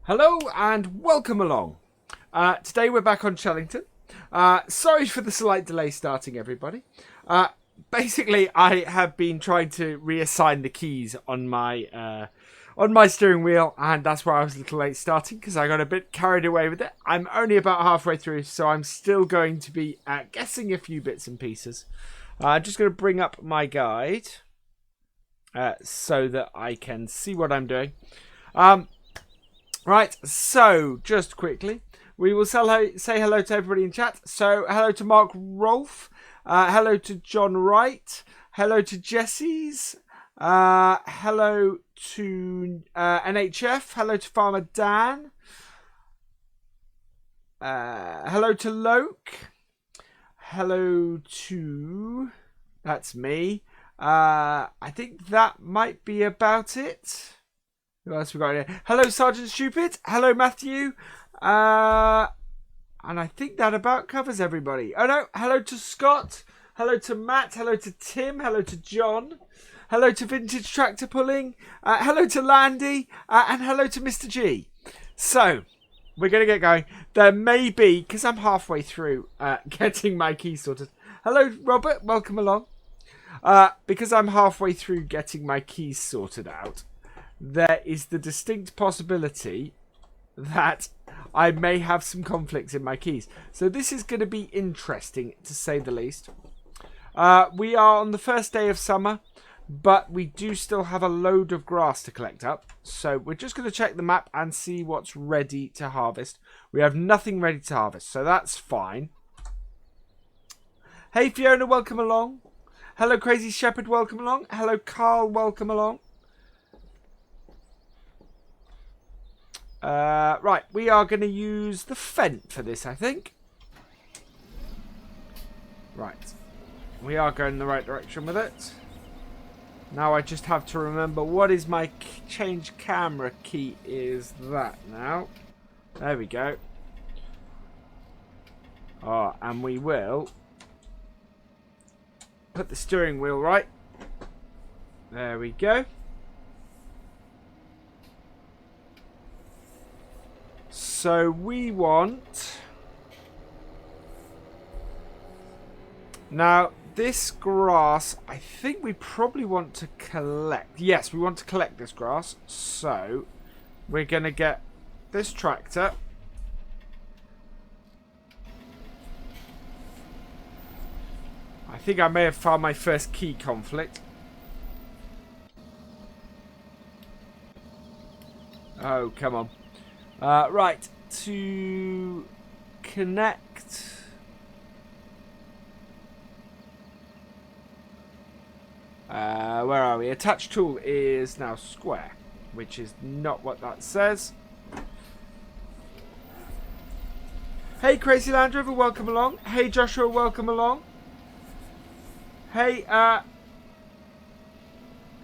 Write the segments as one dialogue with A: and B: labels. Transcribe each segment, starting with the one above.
A: Hello and welcome along. Today we're back on Chellington. Sorry for the slight delay starting, everybody. Basically, I have been trying to reassign the keys on my steering wheel, and that's why I was a little late starting because I got a bit carried away with it. I'm only about halfway through, so I'm still going to be guessing a few bits and pieces. I'm just going to bring up my guide so that I can see what I'm doing. Right, so just quickly, we will say hello to everybody in chat. So hello to Mark Rolfe, hello to John Wright, hello to Jesse's, hello to NHF, hello to Farmer Dan, hello to Loke, hello to, that's me. I think that might be about it. Who else we got here? Hello, Sergeant Stupid. Hello, Matthew. And I think that about covers everybody. Oh, no. Hello to Scott. Hello to Matt. Hello to Tim. Hello to John. Hello to Vintage Tractor Pulling. Hello to Landy. And hello to Mr. G. So, we're going to get going. There may be, because I'm halfway through getting my keys sorted. Hello, Robert. Welcome along. Because I'm halfway through getting my keys sorted out, there is the distinct possibility that I may have some conflicts in my keys. So this is going to be interesting, to say the least. We are on the first day of summer, but we do still have a load of grass to collect up. So we're just going to check the map and see what's ready to harvest. We have nothing ready to harvest, so that's fine. Hey Fiona, welcome along. Hello Crazy Shepherd, welcome along. Hello Carl, welcome along. Right, we are going to use the Fent for this, I think. Right. We are going in the right direction with it. Now I just have to remember what is my change camera key is that now. There we go. Oh, and we will put the steering wheel right. There we go. So we want, now this grass, I think we probably want to collect. Yes, we want to collect this grass. So we're going to get this tractor. I think I may have found my first key conflict. Oh, come on. Right, to connect. Where are we? Attach tool is now square, which is not what that says. Hey, Crazy Land Rover, welcome along. Hey, Joshua, welcome along. Hey,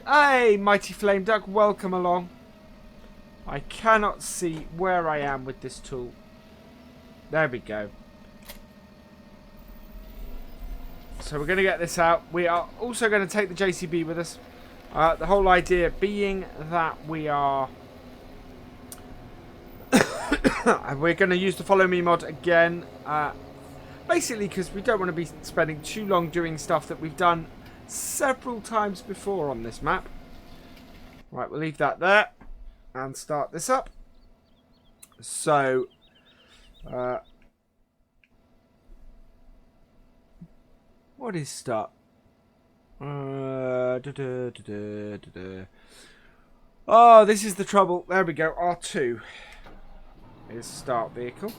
A: hey, Mighty Flame Duck, welcome along. I cannot see where I am with this tool. There we go. So we're going to get this out. We are also going to take the JCB with us. The whole idea being that we are... we're going to use the Follow Me mod again. Basically because we don't want to be spending too long doing stuff that we've done several times before on this map. Right, we'll leave that there. And start this up. So, what is start? Oh, this is the trouble. There we go. R2 is start vehicle.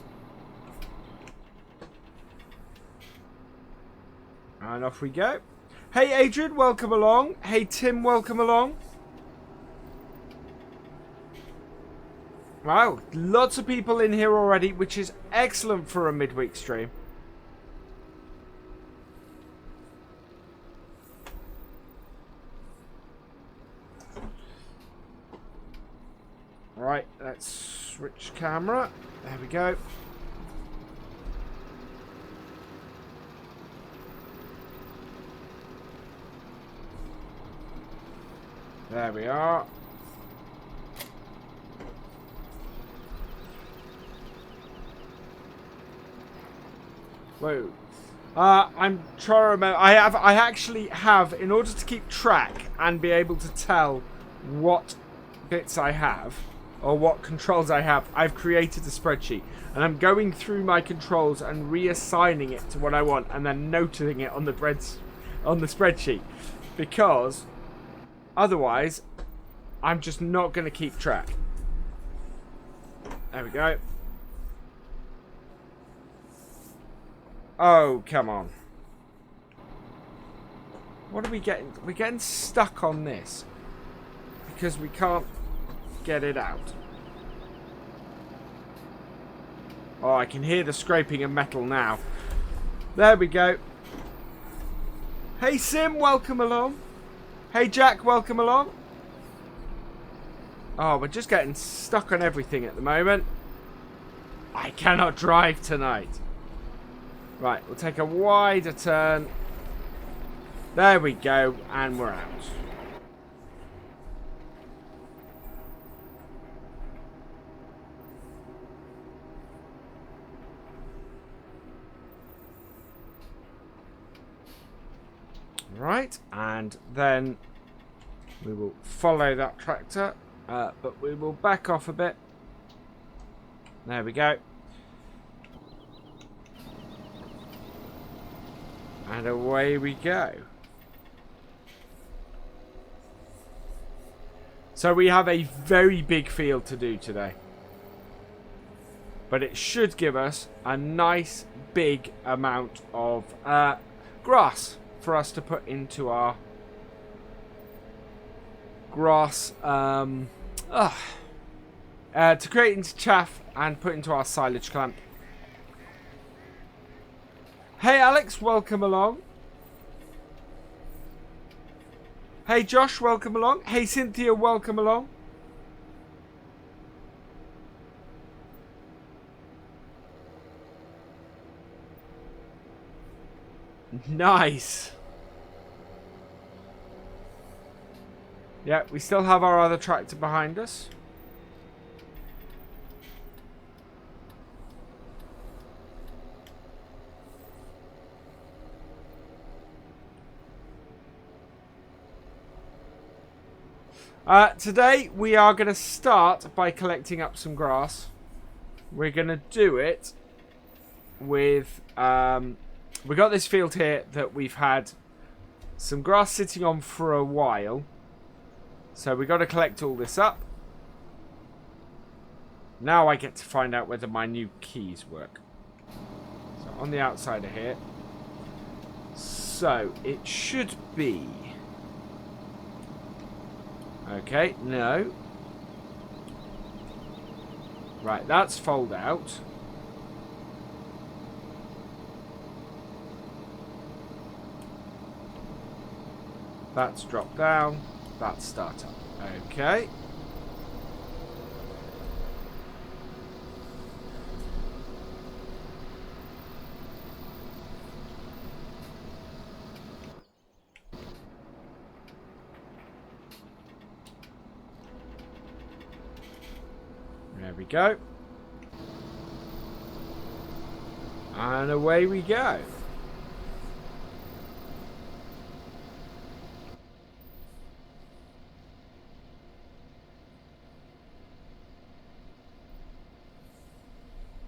A: And off we go. Hey, Adrian, welcome along. Hey, Tim, welcome along. Wow, lots of people in here already, which is excellent for a midweek stream. Right, let's switch camera. There we go. There we are. Whoa. I'm trying to remember. I actually have, in order to keep track and be able to tell what bits I have or what controls I have, I've created a spreadsheet. And I'm going through my controls and reassigning it to what I want and then noting it on the spreadsheet. Because otherwise, I'm just not going to keep track. There we go. Oh, come on. What are we getting? We're getting stuck on this. Because we can't get it out. Oh, I can hear the scraping of metal now. There we go. Hey, Sim, welcome along. Hey, Jack, welcome along. Oh, we're just getting stuck on everything at the moment. I cannot drive tonight. Right, we'll take a wider turn. There we go, and we're out. Right, and then we will follow that tractor, but we will back off a bit. There we go. And away we go. So we have a very big field to do today. But it should give us a nice big amount of grass for us to put into our grass. To create into chaff and put into our silage clamp. Hey Alex, welcome along. Hey Josh, welcome along. Hey Cynthia, welcome along. Nice. Yeah, we still have our other tractor behind us. Today we are going to start by collecting up some grass. We're going to do it with... we got this field here that we've had some grass sitting on for a while. So we got to collect all this up. Now I get to find out whether my new keys work. So on the outside of here. So it should be... Okay, no. Right, that's fold out. That's drop down. That's start up. Okay. There we go. And away we go.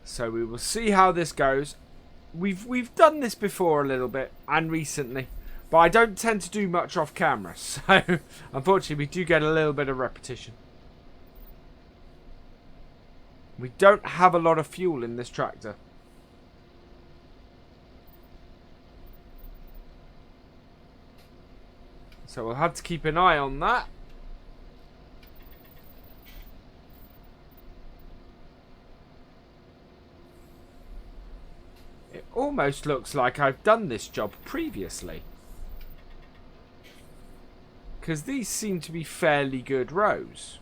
A: So we will see how this goes. We've done this before a little bit and recently, but I don't tend to do much off camera. So unfortunately we do get a little bit of repetition. We don't have a lot of fuel in this tractor. So we'll have to keep an eye on that. It almost looks like I've done this job previously. Because these seem to be fairly good rows.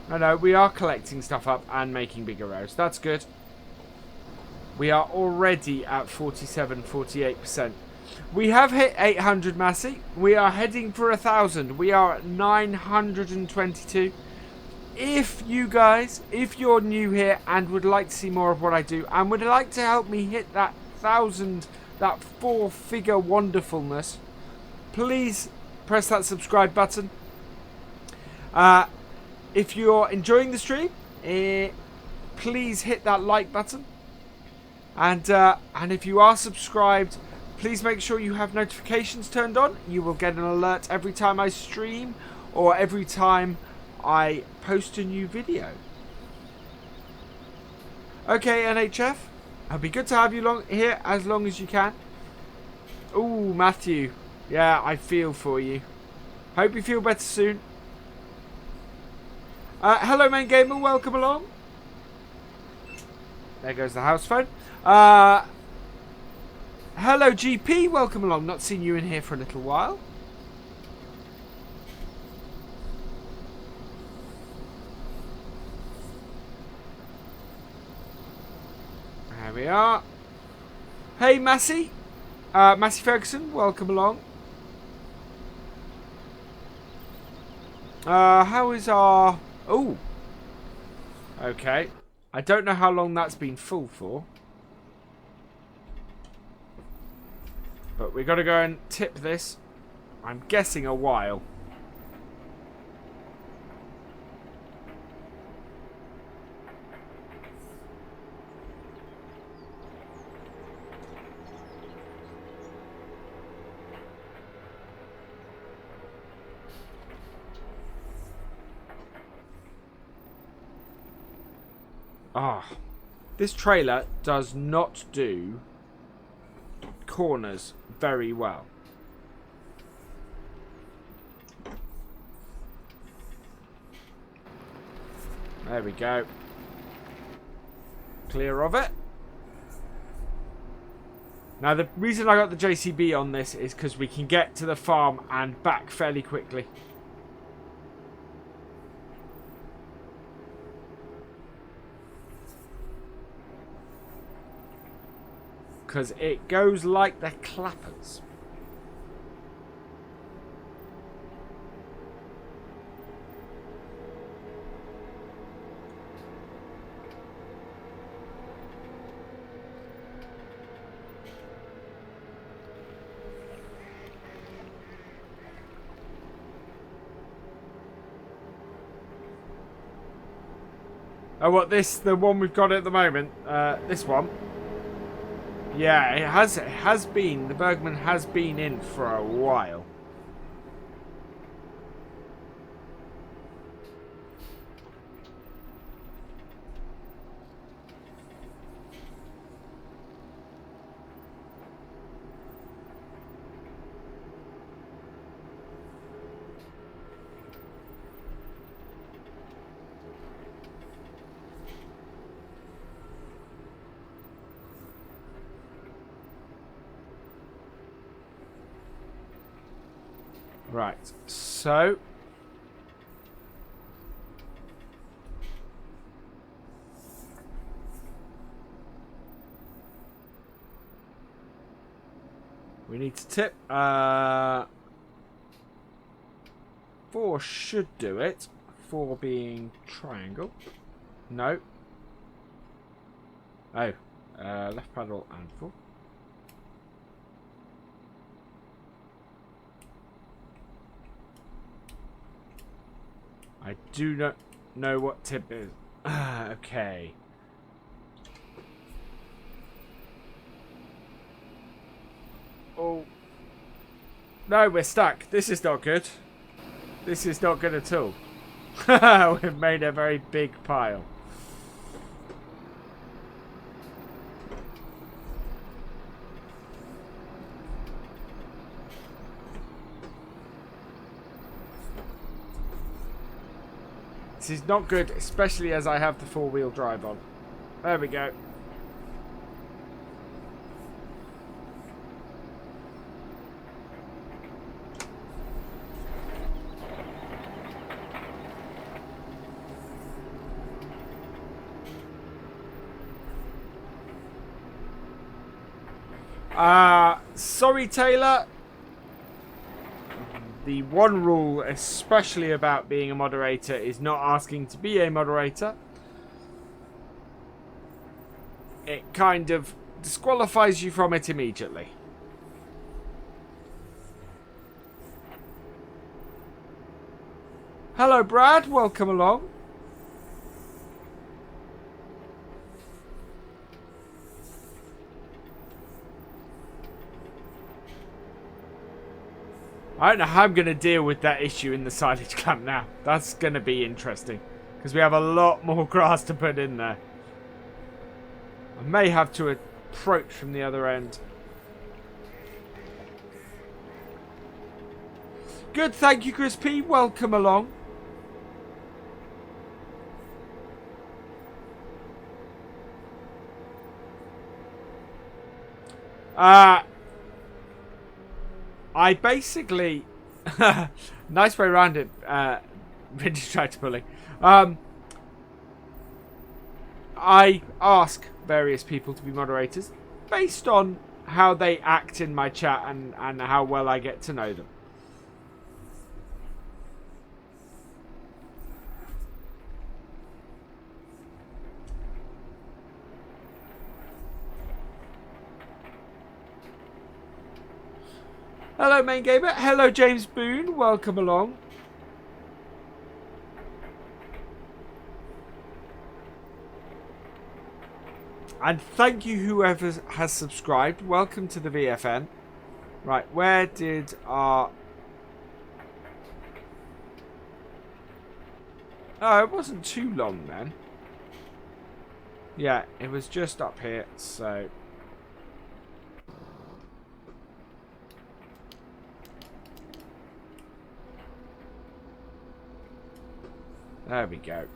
A: I know, we are collecting stuff up and making bigger rows. That's good. We are already at 47, 48%. We have hit 800 Massey. We are heading for 1,000. We are at 922. if you're new here and would like to see more of what I do and would like to help me hit that 1,000, that 4-figure wonderfulness, please press that subscribe button. If you're enjoying the stream, please hit that like button. And if you are subscribed, please make sure you have notifications turned on. You will get an alert every time I stream or every time I post a new video. Okay, NHF, it'll be good to have you here as long as you can. Ooh, Matthew. Yeah, I feel for you. Hope you feel better soon. Hello, main gamer. Welcome along. There goes the house phone. Hello, GP. Welcome along. Not seen you in here for a little while. There we are. Hey, Massey. Massey Ferguson. Welcome along. How is our... Oh. Okay. I don't know how long that's been full for. But we got to go and tip this. I'm guessing a while. This trailer does not do corners very well. There we go. Clear of it. Now the reason I got the JCB on this is because we can get to the farm and back fairly quickly. Because it goes like the clappers. Oh, what, this, the one we've got at the moment? This one? Yeah, it has been. The Bergman has been in for a while. Right, so we need to tip 4 should do it. 4 being triangle. No. Oh, left paddle and 4. I do not know what tip is. Okay. Oh. No, we're stuck. This is not good. This is not good at all. We've made a very big pile. This is not good, especially as I have the 4-wheel drive on. There we go. Sorry, Taylor. the one rule, especially about being a moderator, is not asking to be a moderator. It kind of disqualifies you from it immediately. Hello, Brad. Welcome along. I don't know how I'm going to deal with that issue in the silage camp now. That's going to be interesting. Because we have a lot more grass to put in there. I may have to approach from the other end. Good, thank you, Chris P. Welcome along. I basically... nice way around it, vintage tractor pulling. I ask various people to be moderators based on how they act in my chat and how well I get to know them. Hello, Main Gamer. Hello, James Boone. Welcome along. And thank you, whoever has subscribed. Welcome to the VFN. Right, where did our... Oh, it wasn't too long then. Yeah, it was just up here, so... There we go.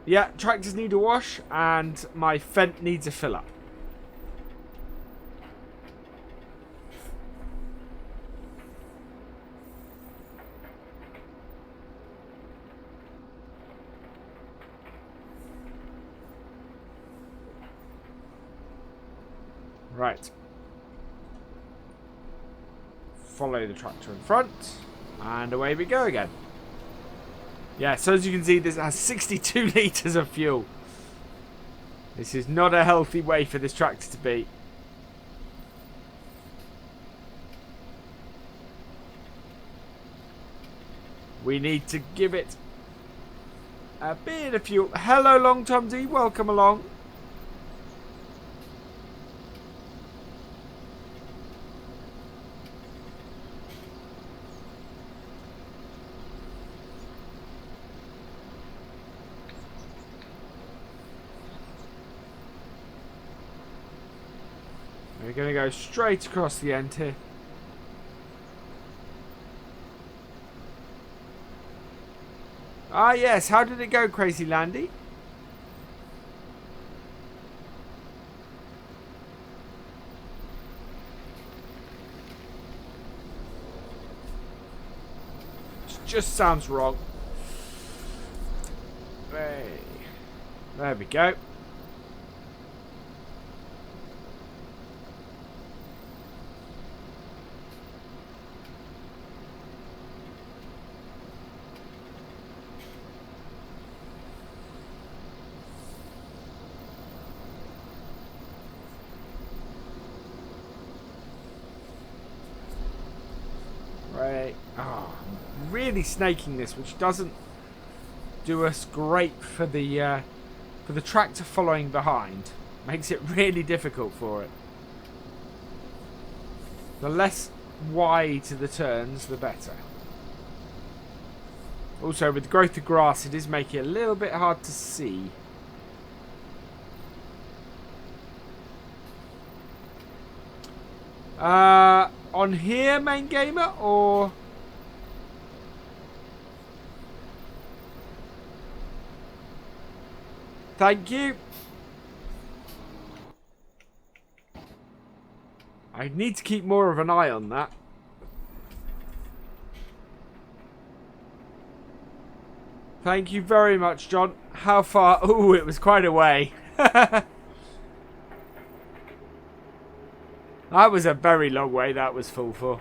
A: Yeah, tractors need a wash and my Fent needs a fill up. Right. Follow the tractor in front. And away we go again. Yeah, so as you can see, this has 62 litres of fuel. This is not a healthy way for this tractor to be. We need to give it a bit of fuel. Hello, Long Tom D. Welcome along. We're going to go straight across the end here. Ah, yes. How did it go, Crazy Landy? It just sounds wrong. Hey. There we go. Right. Oh, I'm really snaking this, which doesn't do us great for the tractor following behind. Makes it really difficult for it. The less wide the turns, the better. Also, with the growth of grass, it is making it a little bit hard to see. On here, Main Gamer, or... Thank you. I need to keep more of an eye on that. Thank you very much, John. How far? Oh, it was quite a way. That was a very long way that was full for.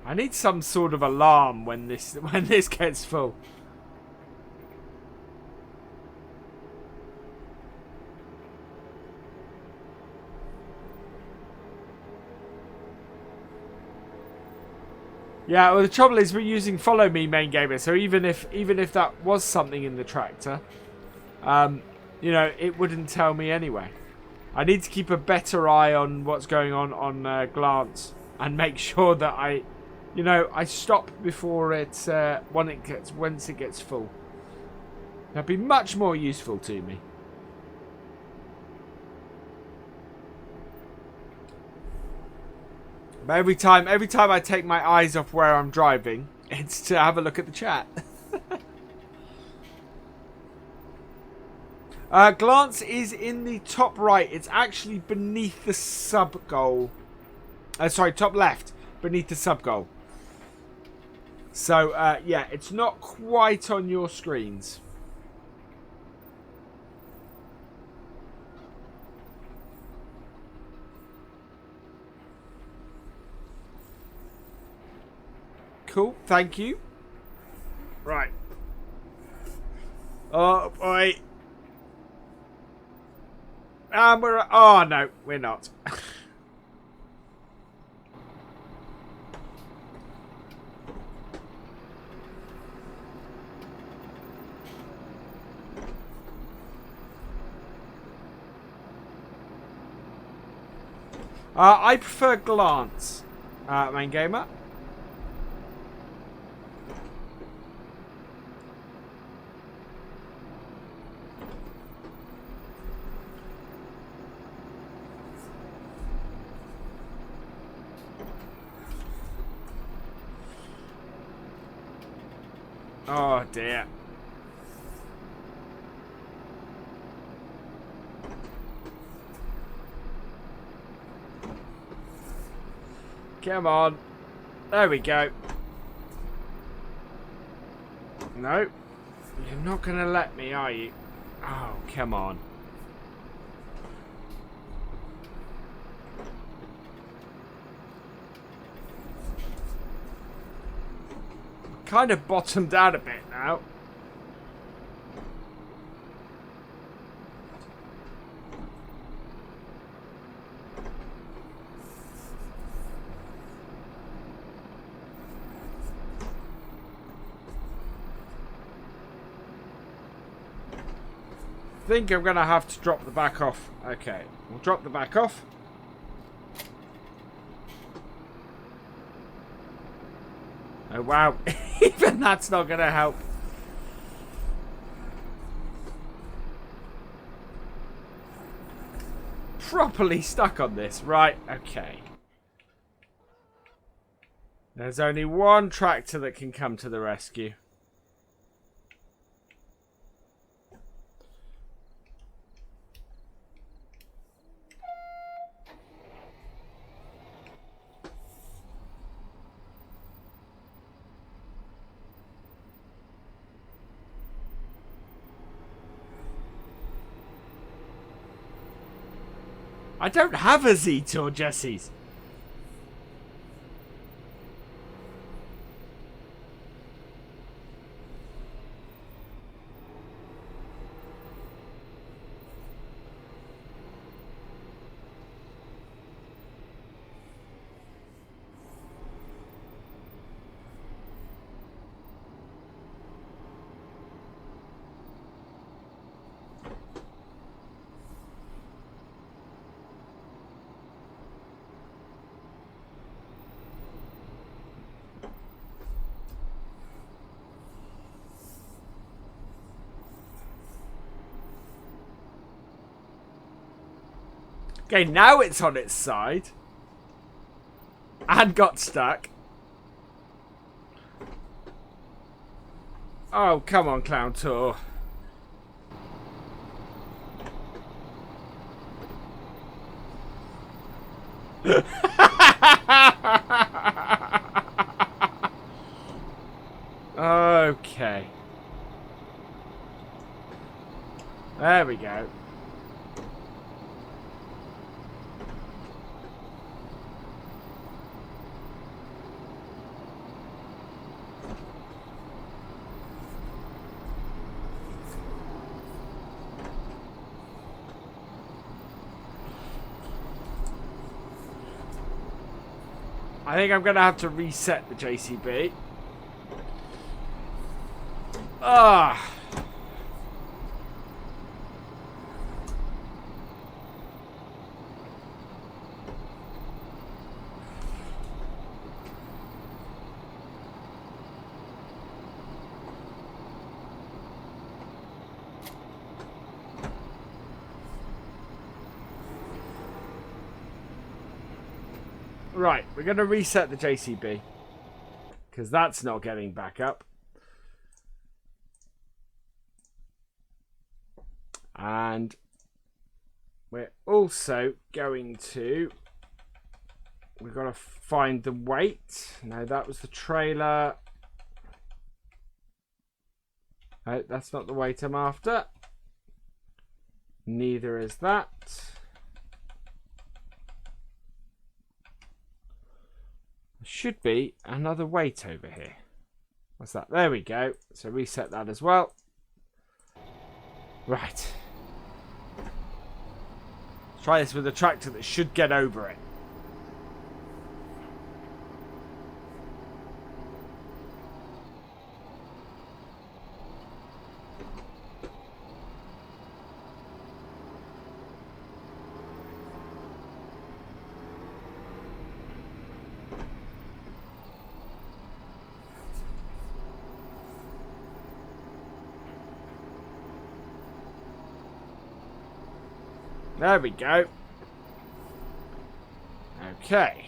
A: I need some sort of alarm when this gets full. Yeah, well the trouble is we're using follow me main gamer, so even if that was something in the tractor, you know, it wouldn't tell me anyway. I need to keep a better eye on what's going on glance and make sure that I stop before it once it gets full. That'd be much more useful to me. But every time I take my eyes off where I'm driving, it's to have a look at the chat. Glance is in the top right. It's actually beneath the sub goal. Sorry, top left, beneath the sub goal. So, yeah, it's not quite on your screens. Cool, thank you. Right. Oh, boy. Oh, no, we're not. I prefer glance, main gamer. Oh dear. Come on. There we go. No. You're not going to let me, are you? Oh, come on. Kind of bottomed out a bit now. I think I'm going to have to drop the back off. Okay, we'll drop the back off. Oh, wow. Even that's not going to help. Properly stuck on this. Right, okay. There's only one tractor that can come to the rescue. I don't have a Z-Tour, Jesse's. Okay, now it's on its side. And got stuck. Oh, come on, Clowntor. Okay. There we go. I think I'm going to have to reset the JCB. Ah. Right, we're going to reset the JCB. Because that's not getting back up. And we're also going to... We've got to find the weight. No, that was the trailer. No, that's not the weight I'm after. Neither is that. Should be another weight over here. What's that? There we go. So reset that as well. Right. Let's try this with a tractor that should get over it. There we go. Okay.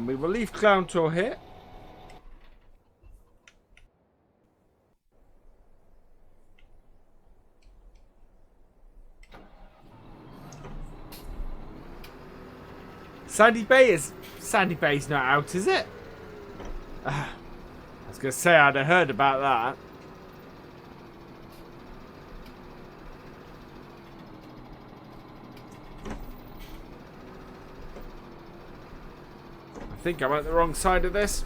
A: We will leave Clowntor here. Sandy Bay's not out, is it? I was going to say I'd have heard about that. I think I'm at the wrong side of this.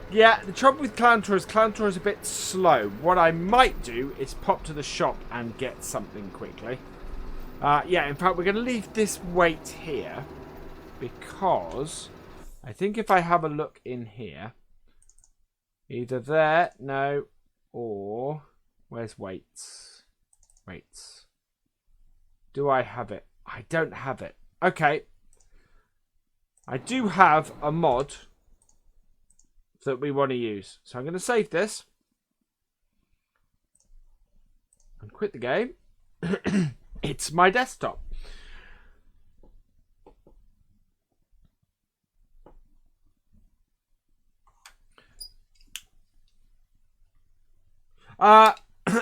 A: Yeah, the trouble with Clowntor is a bit slow. What I might do is pop to the shop and get something quickly. Yeah, in fact, we're going to leave this weight here because I think if I have a look in here, either there, no, or where's weights? Weights. Do I have it? I don't have it. Okay. I do have a mod that we want to use. So I'm going to save this. And quit the game. It's my desktop.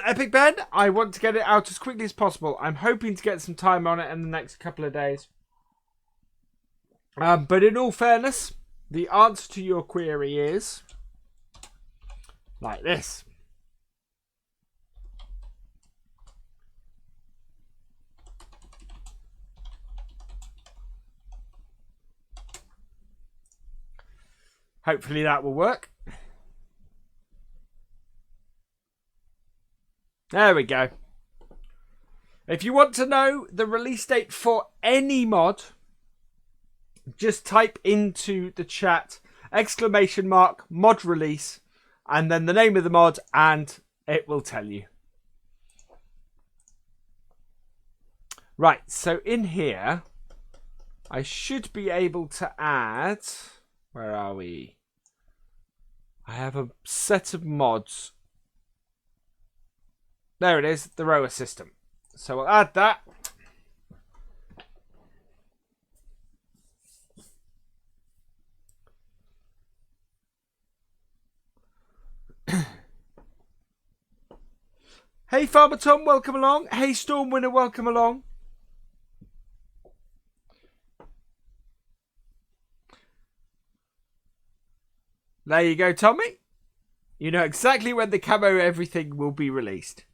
A: Epic Ben, I want to get it out as quickly as possible. I'm hoping to get some time on it in the next couple of days. But in all fairness, the answer to your query is like this. Hopefully that will work. There we go. If you want to know the release date for any mod, just type into the chat !mod release and then the name of the mod and it will tell you. Right, so in here, I should be able to add... Where are we? I have a set of mods. There it is, the rower system. So we'll add that. Hey Farmer Tom, welcome along. Hey Stormwinner, welcome along. There you go, Tommy. You know exactly when the camo everything will be released.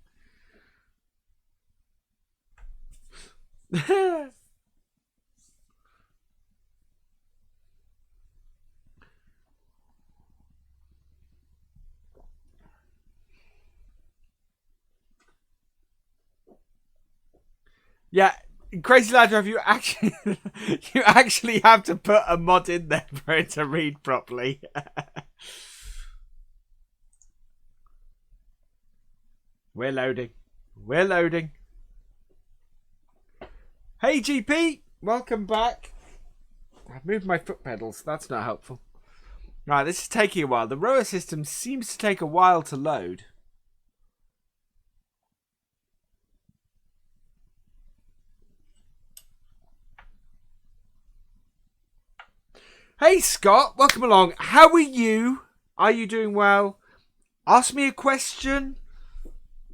A: Yeah, Crazy Lad Drive, you actually have to put a mod in there for it to read properly. We're loading. We're loading. Hey GP, welcome back. I've moved my foot pedals. That's not helpful. Right, this is taking a while. The rower system seems to take a while to load. Hey Scott, welcome along. How are you? Are you doing well? Ask me a question.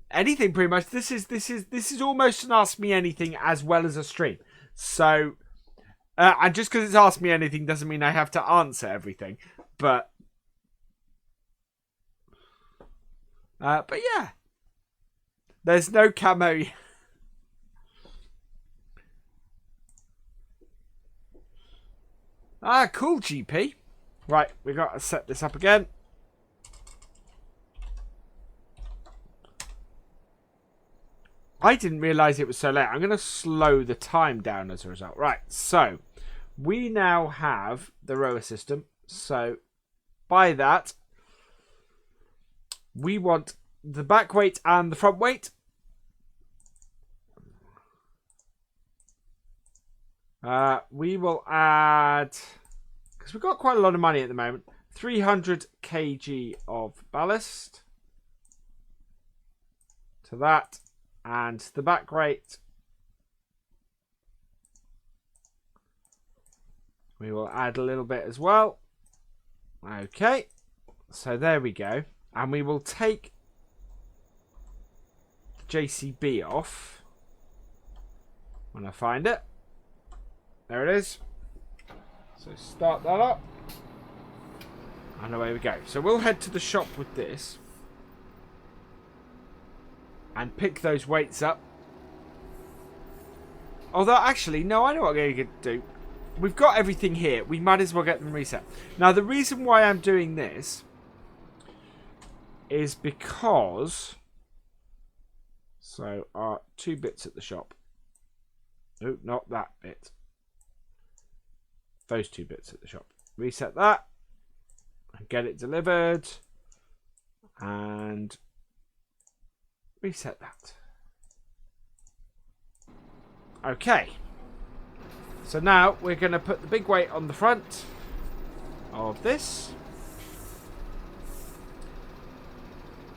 A: Anything pretty much. This is almost an ask me anything as well as a stream. So, and just because it's ask me anything doesn't mean I have to answer everything. But yeah, there's no camo. Ah, cool, GP. Right, we got to set this up again. I didn't realise it was so late. I'm going to slow the time down as a result. Right, so we now have the rower system. So by that, we want the back weight and the front weight. We will add, because we've got quite a lot of money at the moment, 300 kg of ballast to that, and the back weight we will add a little bit as well. Okay, so there we go, and we will take the JCB off when I find it. There it is. So start that up. And away we go. So we'll head to the shop with this. And pick those weights up. Although, actually, no, I know what I'm going to do. We've got everything here. We might as well get them reset. Now, the reason why I'm doing this is because... So, our 2 bits at the shop. Oh, not that bit. Those 2 bits at the shop. Reset that and get it delivered and reset that. Okay, so now we're going to put the big weight on the front of this,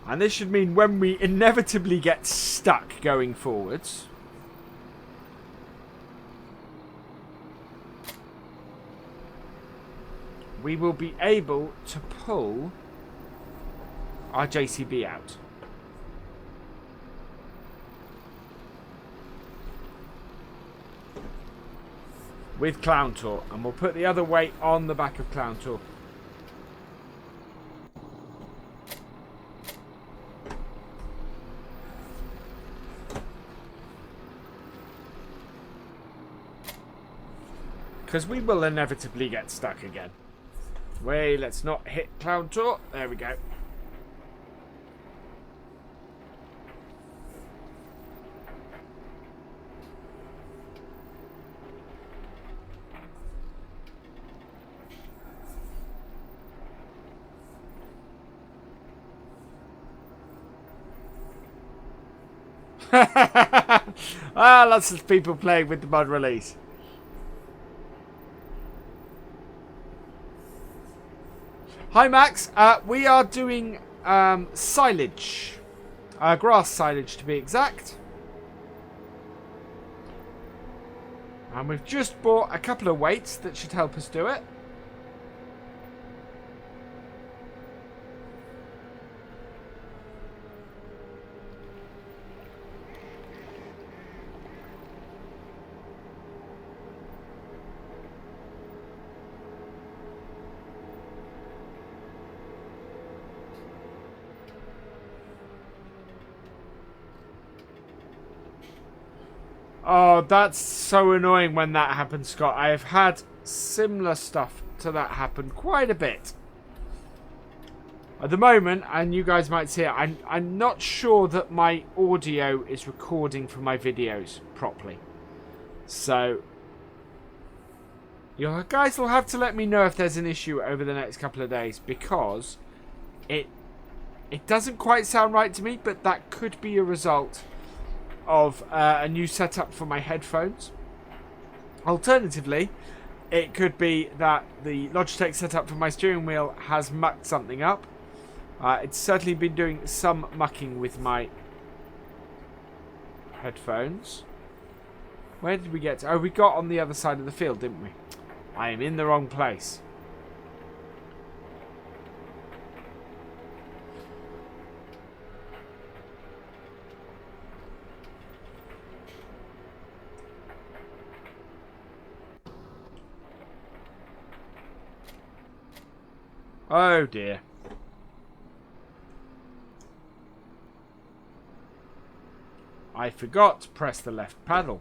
A: and this should mean when we inevitably get stuck going forwards, we will be able to pull our JCB out. With Clowntor, and we'll put the other weight on the back of Clowntor. Because we will inevitably get stuck again. Wait, let's not hit Clowntor. There we go. Lots of people playing with the mod release. Hi Max, we are doing silage, grass silage to be exact, and we've just bought a couple of weights that should help us do it. Oh, that's so annoying when that happens, Scott. I have had similar stuff to that happen quite a bit. At the moment, and you guys might see it, I'm not sure that my audio is recording for my videos properly. So, you guys will have to let me know if there's an issue over the next couple of days, because it doesn't quite sound right to me, but that could be a result of a new setup for my headphones. Alternatively, it could be that the Logitech setup for my steering wheel has mucked something up. It's certainly been doing some mucking with my headphones. Where did we get to? Oh, we got on the other side of the field, didn't we? I am in the wrong place. Oh dear. I forgot to press the left paddle.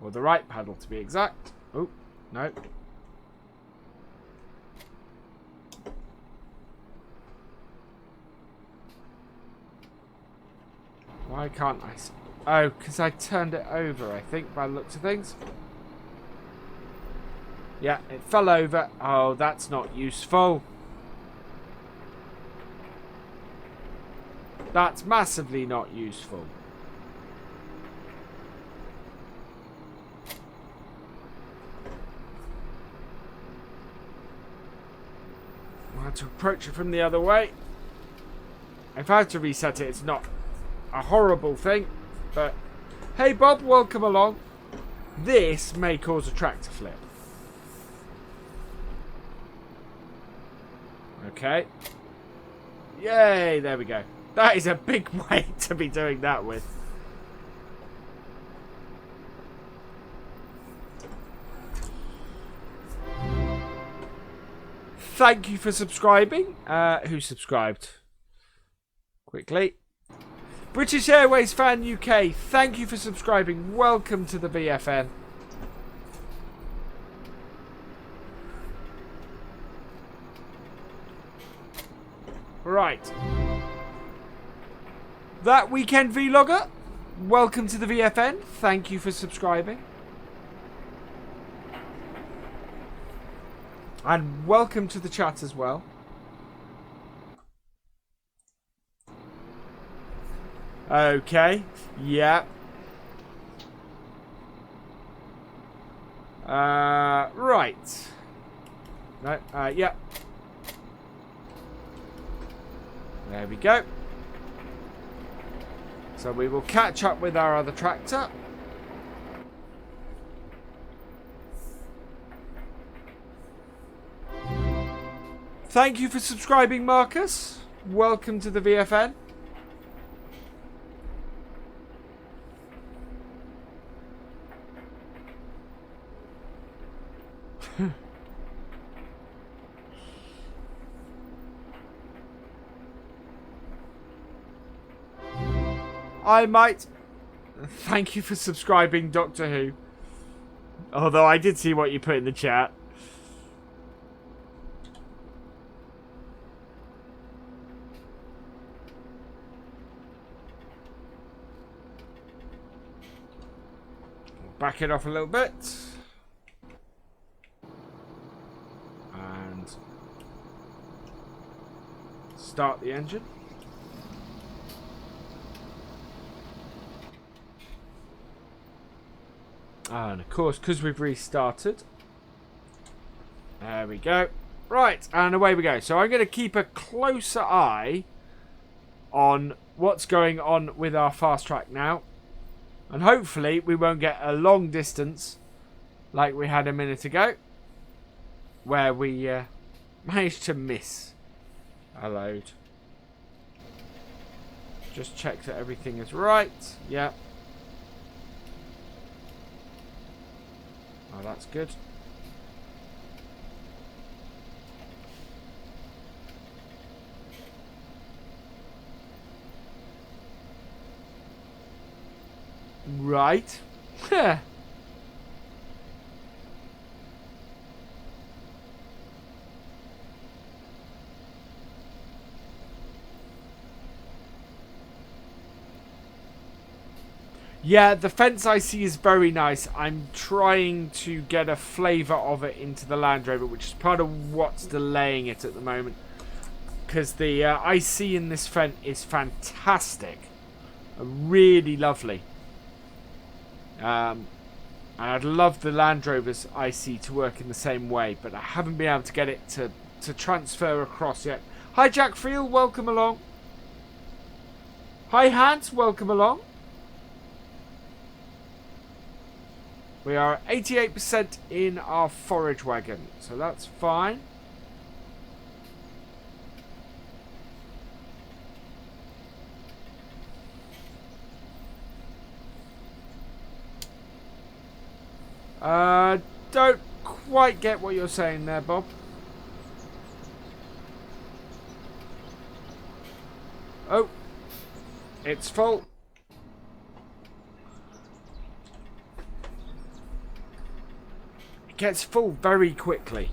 A: Or the right paddle to be exact. Oh, no. Why can't I? Oh, because I turned it over, I think, by the looks of things. Yeah, it fell over. Oh, that's not useful. That's massively not useful. I'll have to approach it from the other way. If I have to reset it, it's not a horrible thing. But, hey Bob, welcome along. This may cause a tractor flip. Okay. Yay, there we go. That is a big weight to be doing that with. Thank you for subscribing. Who subscribed? Quickly. British Airways Fan UK, thank you for subscribing. Welcome to the VFN. Right. That Weekend Vlogger, welcome to the VFN. Thank you for subscribing. And welcome to the chat as well. Okay. Yeah. Right. No. Yeah. There we go. So we will catch up with our other tractor. Thank you for subscribing, Marcus. Welcome to the VFN. I might... Thank you for subscribing, Doctor Who. Although I did see what you put in the chat. Back it off a little bit. And start the engine. And of course, because we've restarted. There we go. Right, and away we go. So I'm going to keep a closer eye on what's going on with our fast track now. And hopefully we won't get a long distance like we had a minute ago, where we managed to miss a load. Just check that everything is right. Yeah. Oh, that's good. Right. Yeah, the fence I see is very nice. I'm trying to get a flavour of it into the Land Rover, which is part of what's delaying it at the moment. Because the IC in this fence is fantastic. Really lovely. And I'd love the Land Rover's IC to work in the same way, but I haven't been able to get it to transfer across yet. Hi Jack Field, welcome along. Hi Hans, welcome along. We are 88% in our forage wagon, so that's fine. Don't quite get what you're saying there, Bob. Oh, it's full. It gets full very quickly.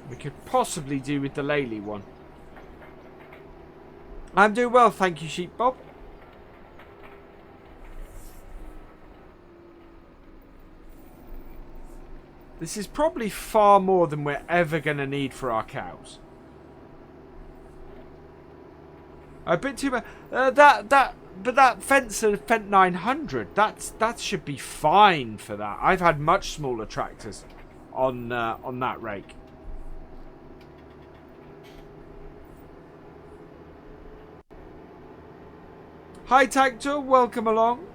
A: We could possibly do with the Lely one. I'm doing well, thank you, Sheep Bob. This is probably far more than we're ever going to need for our cows. A bit too much. But that fence at Fent 900, that should be fine for that. I've had much smaller tractors on that rake. Hi Tactor, welcome along.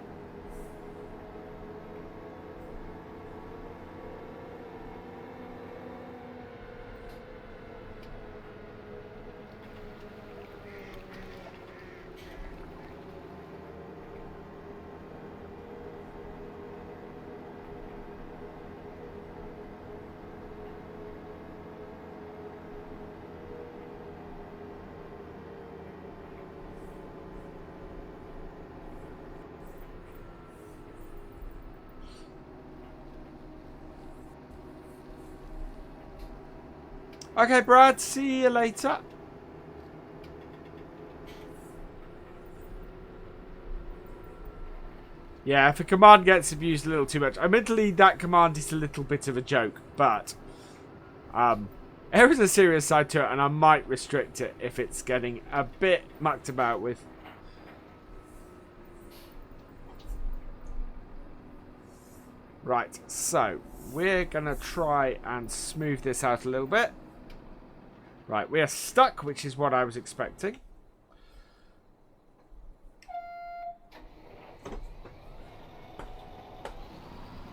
A: Okay, Brad, see you later. Yeah, if a command gets abused a little too much. Admittedly, that command is a little bit of a joke, but there is a serious side to it, and I might restrict it if it's getting a bit mucked about with. Right, so we're going to try and smooth this out a little bit. Right, we are stuck, which is what I was expecting.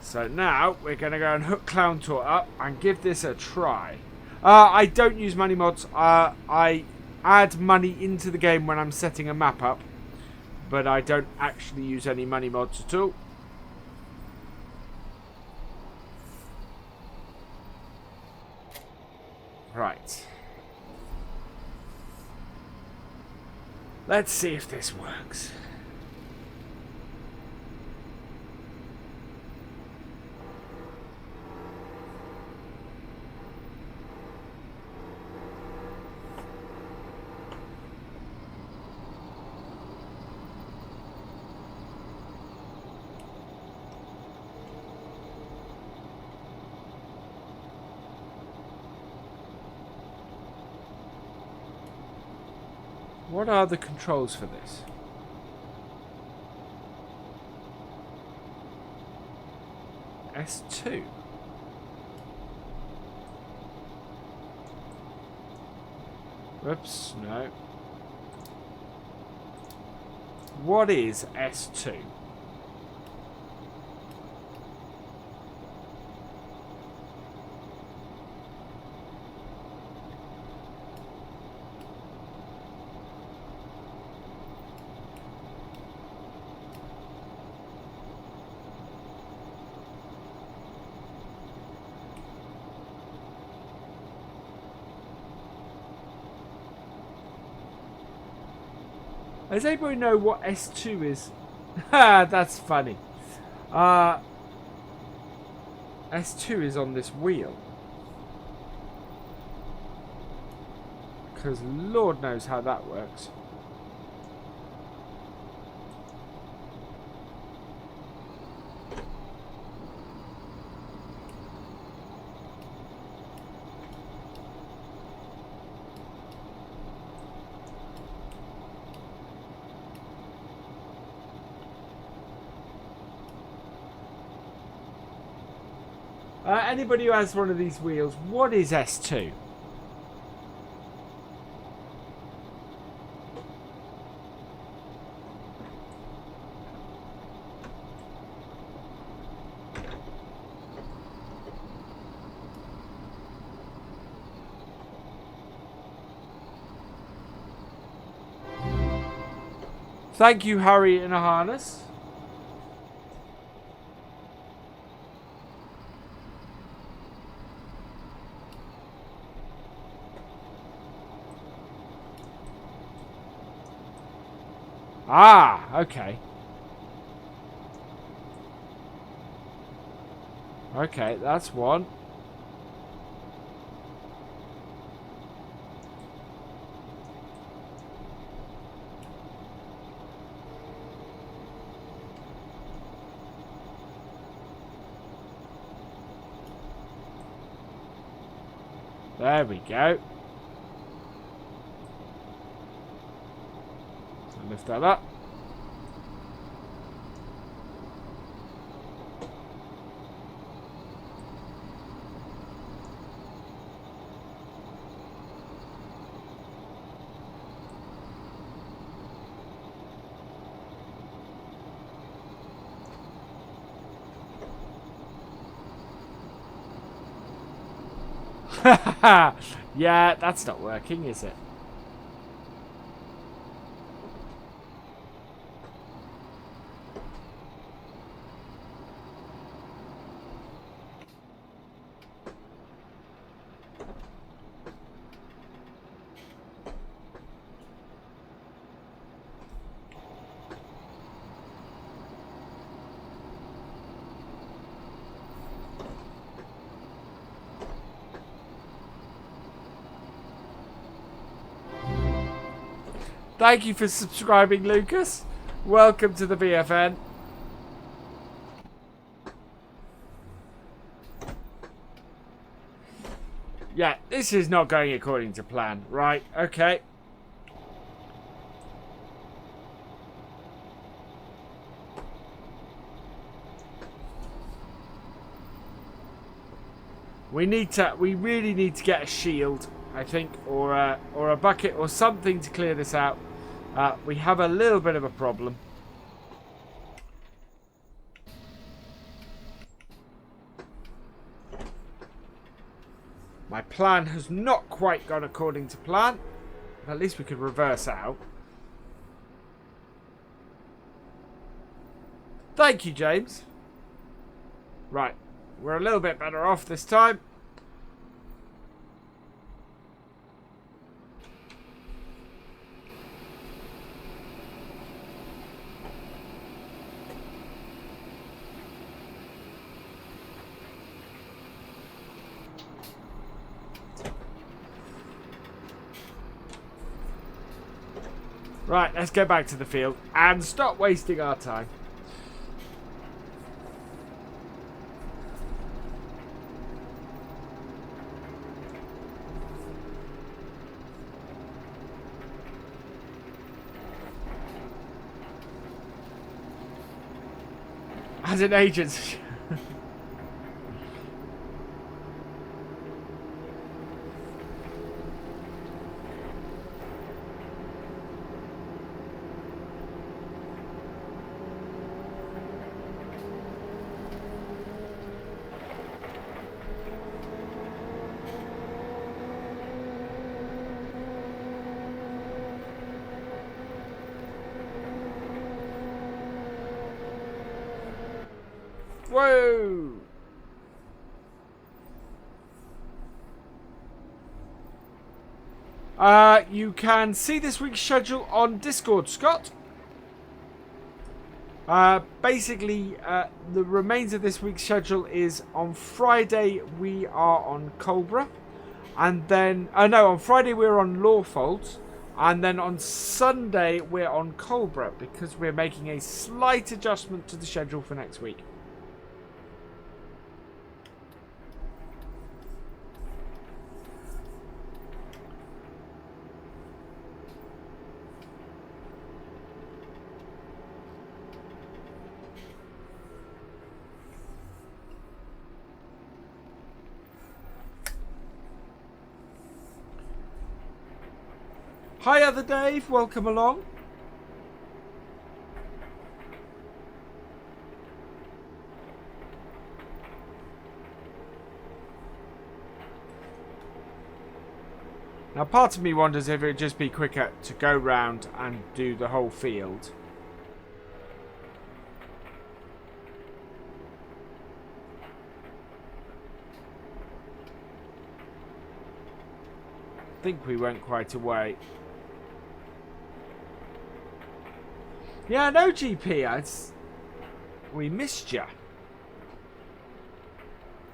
A: So now we're going to go and hook Clowntor up and give this a try. I don't use money mods. I add money into the game when I'm setting a map up, but I don't actually use any money mods at all. Right. Let's see if this works. What are the controls for this? S2. Whoops, no. What is S2? Does anybody know what S2 is? That's funny. S2 is on this wheel. Because Lord knows how that works. Anybody who has one of these wheels, what is S2? Thank you, Harry in a harness. Ah, okay. Okay, that's one. There we go. So lift that up. Yeah, that's not working, is it? Thank you for subscribing, Lucas. Welcome to the BFN. Yeah, this is not going according to plan. Right, okay. We really need to get a shield, I think, or a bucket or something to clear this out. We have a little bit of a problem. My plan has not quite gone according to plan. At least we could reverse out. Thank you, James. Right. We're a little bit better off this time. Right, let's go back to the field and stop wasting our time. As an agent. Whoa! You can see this week's schedule on Discord, Scott. Basically, the remains of this week's schedule is on Friday we are on Culbra, and then no, on Friday we're on Lawfold, and then on Sunday we're on Culbra because we're making a slight adjustment to the schedule for next week. Hi, Other Dave. Welcome along. Now, part of me wonders if it would just be quicker to go round and do the whole field. I think we went quite a way. Yeah, no, GP. We missed ya.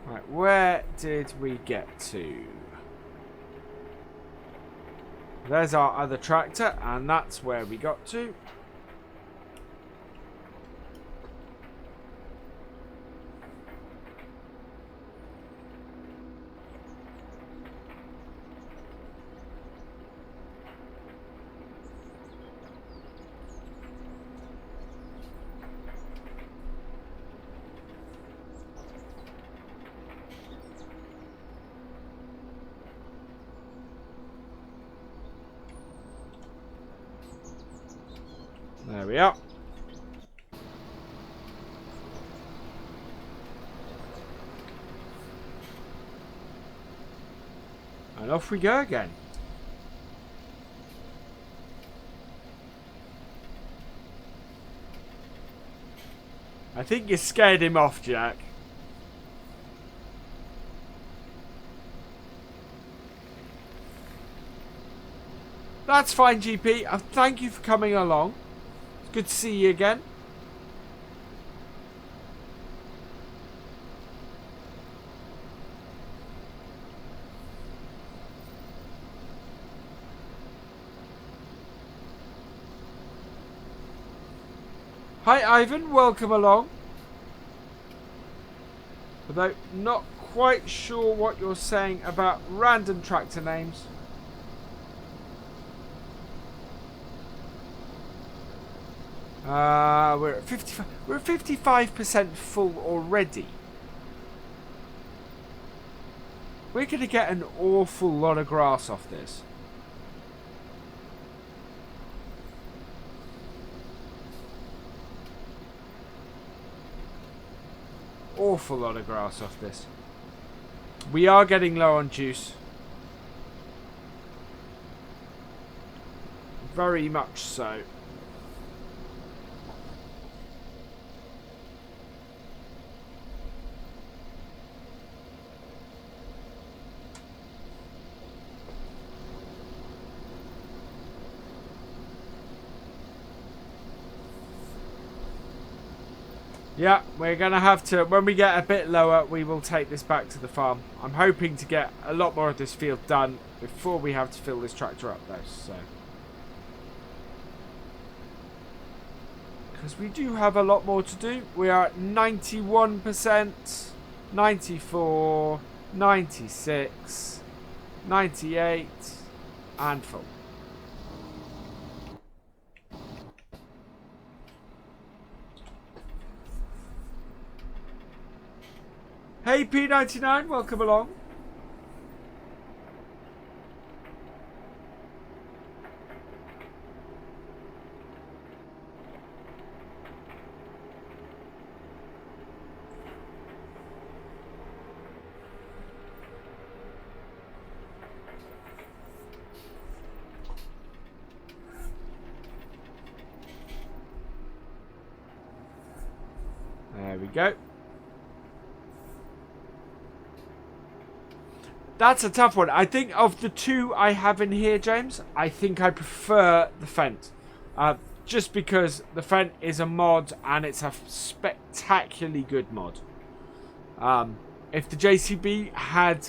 A: Right, where did we get to? There's our other tractor, and that's where we got to. There we are. And off we go again. I think you scared him off, Jack. That's fine, GP. Thank you for coming along. Good to see you again. Hi Ivan, welcome along. Although not quite sure what you're saying about random tractor names. We're at 55. We're at 55% full already. We're going to get an awful lot of grass off this. Awful lot of grass off this. We are getting low on juice. Very much so. Yeah, we're going to have to, when we get a bit lower, we will take this back to the farm. I'm hoping to get a lot more of this field done before we have to fill this tractor up though, so. Because we do have a lot more to do. We are at 91%, 94, 96, 98, and full. Hey P99, welcome along. There we go. That's a tough one. I think of the two I have in here, James, I think I prefer the Fent. Just because the Fent is a mod and it's a spectacularly good mod. If the JCB had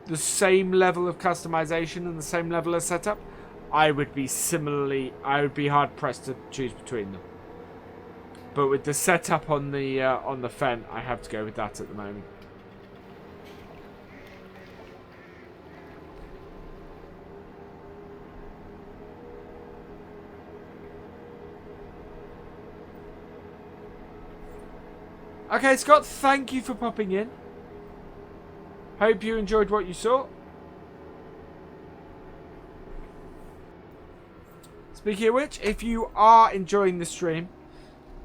A: the same level of customization and the same level of setup, I would be hard pressed to choose between them. But with the setup on the Fent, I have to go with that at the moment. Okay, Scott, thank you for popping in. Hope you enjoyed what you saw. Speaking of which, if you are enjoying the stream,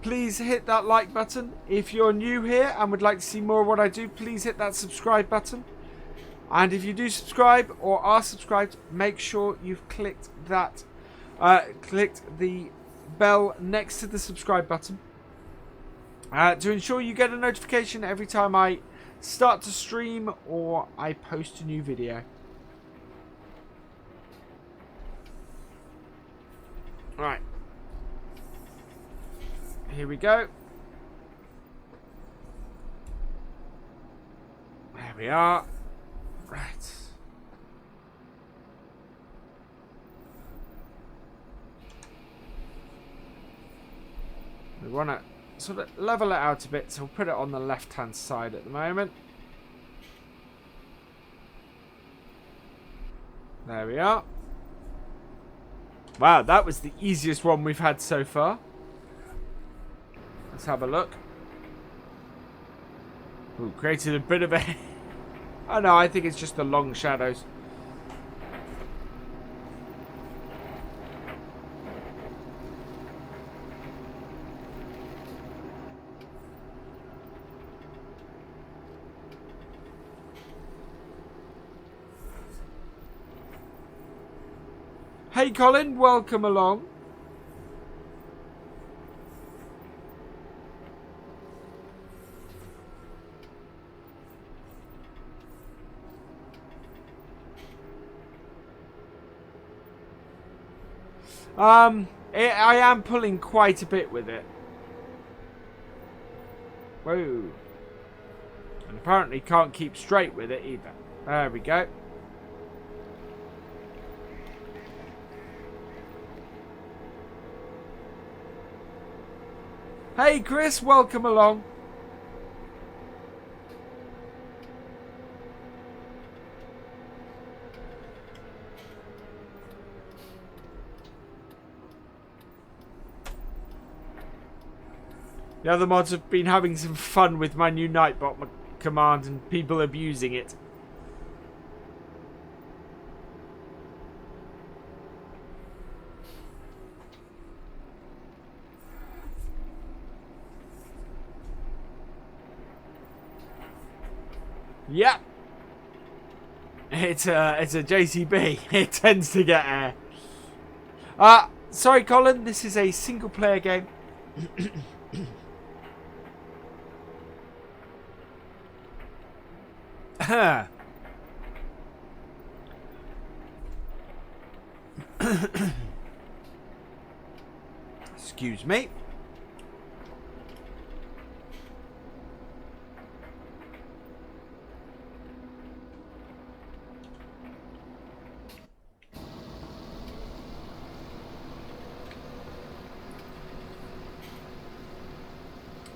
A: please hit that like button. If you're new here and would like to see more of what I do, please hit that subscribe button. And if you do subscribe or are subscribed, make sure you've clicked that, clicked the bell next to the subscribe button. To ensure you get a notification every time I start to stream or I post a new video. Right. Here we go. There we are. Right. We want to sort of level it out a bit, so we'll put it on the left hand side at the moment. There we are. Wow, that was the easiest one we've had so far. Let's have a look. Ooh, created a bit of a... Oh no, I think it's just the long shadows. Hey Colin, welcome along. I am pulling quite a bit with it. Whoa. And apparently can't keep straight with it either. There we go. Hey Chris, welcome along. The other mods have been having some fun with my new Nightbot command and people abusing it. Yep. It's a JCB. It tends to get air. Sorry Colin, this is a single player game. Excuse me.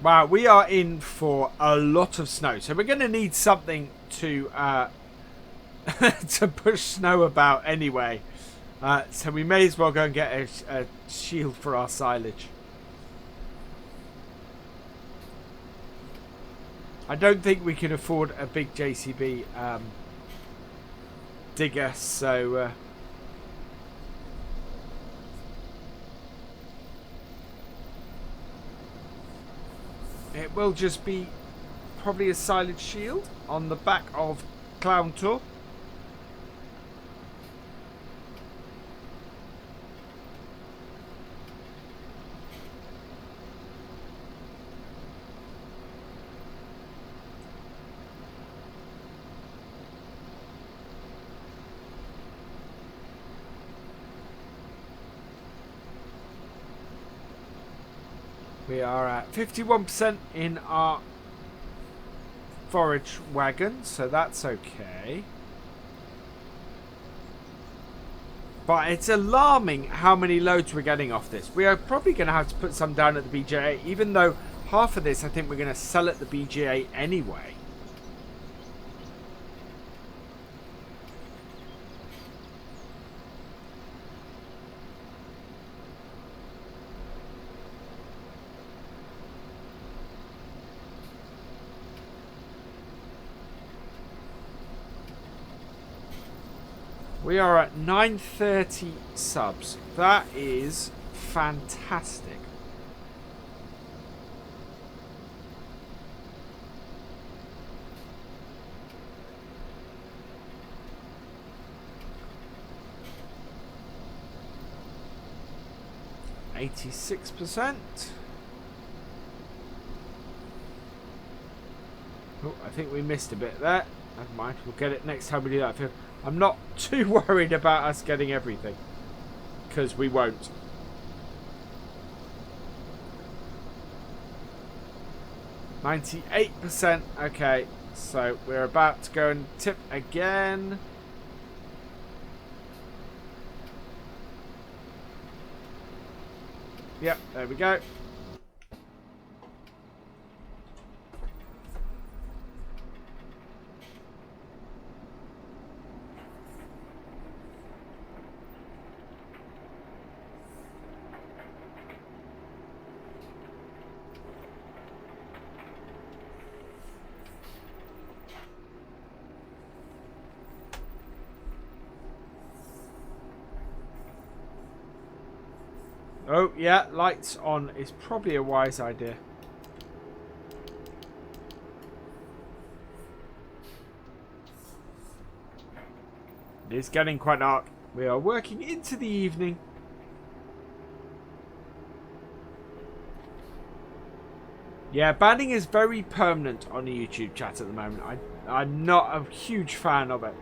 A: Wow, we are in for a lot of snow, so we're going to need something to to push snow about anyway. So we may as well go and get a shield for our silage. I don't think we can afford a big JCB digger, so it will just be probably a silage shield on the back of Clowntor. We are at 51% in our forage wagon, so that's okay. But it's alarming how many loads we're getting off this. We are probably going to have to put some down at the BJA, even though half of this I think we're going to sell at the BJA anyway. We are at 930 subs. That is fantastic. %. Oh, I think we missed a bit there. Never mind, we'll get it next time we do that. I'm not too worried about us getting everything, because we won't. %. Okay, so we're about to go and tip again. Yep, there we go. Oh, yeah, lights on is probably a wise idea. It is getting quite dark. We are working into the evening. Yeah, banning is very permanent on the YouTube chat at the moment. I'm not a huge fan of it.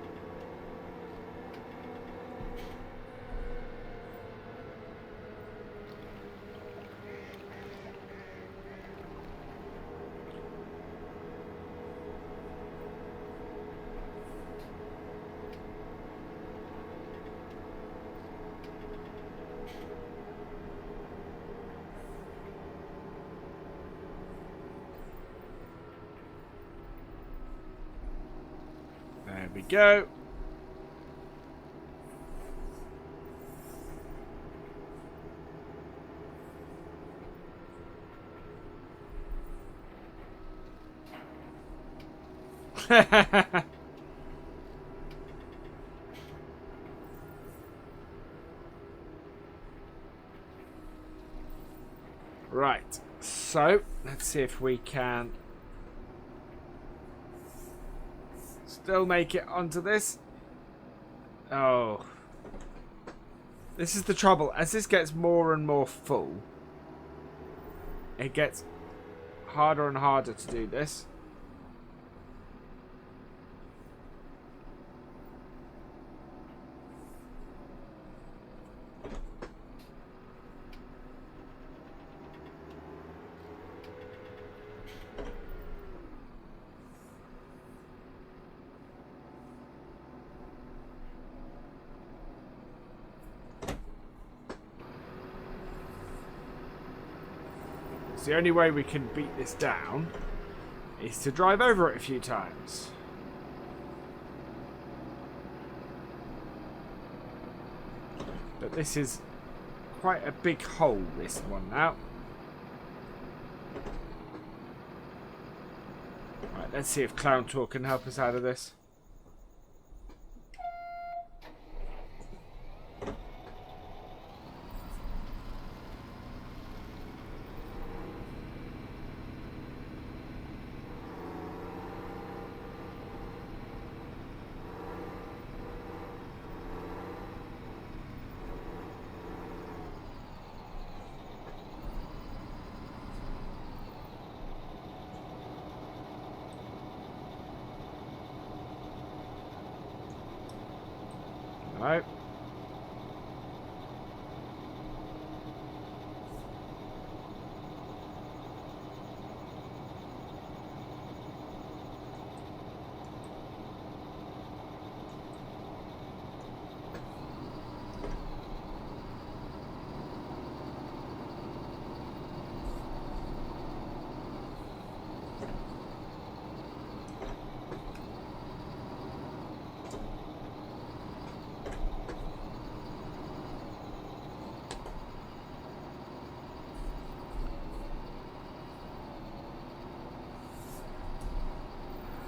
A: There we go. Right, so let's see if we can still make it onto this. Oh, this is the trouble. As this gets more and more full, it gets harder and harder to do this. The only way we can beat this down is to drive over it a few times. But this is quite a big hole, this one now. Right, let's see if Clowntor can help us out of this. No.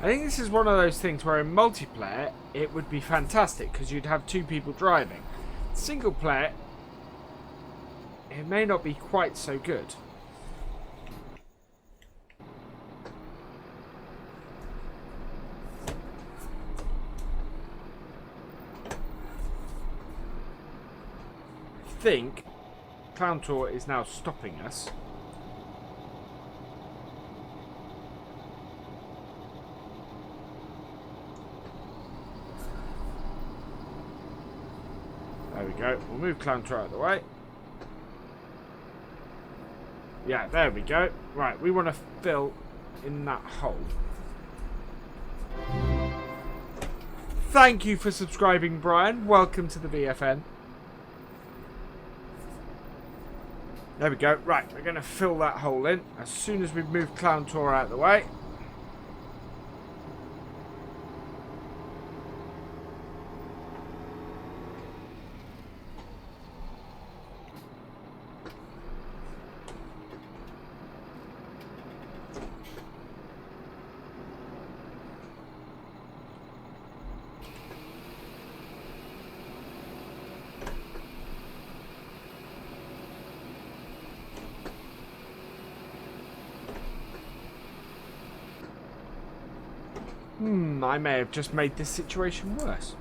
A: I think this is one of those things where in multiplayer it would be fantastic because you'd have 2 people driving. Single player, it may not be quite so good. I think Clowntor is now stopping us. There we go. We'll move Clowntor out of the way. Yeah, there we go. Right, we want to fill in that hole. Thank you for subscribing, Brian. Welcome to the VFN. There we go. Right, we're going to fill that hole in as soon as we've moved Clowntor out of the way. I may have just made this situation worse.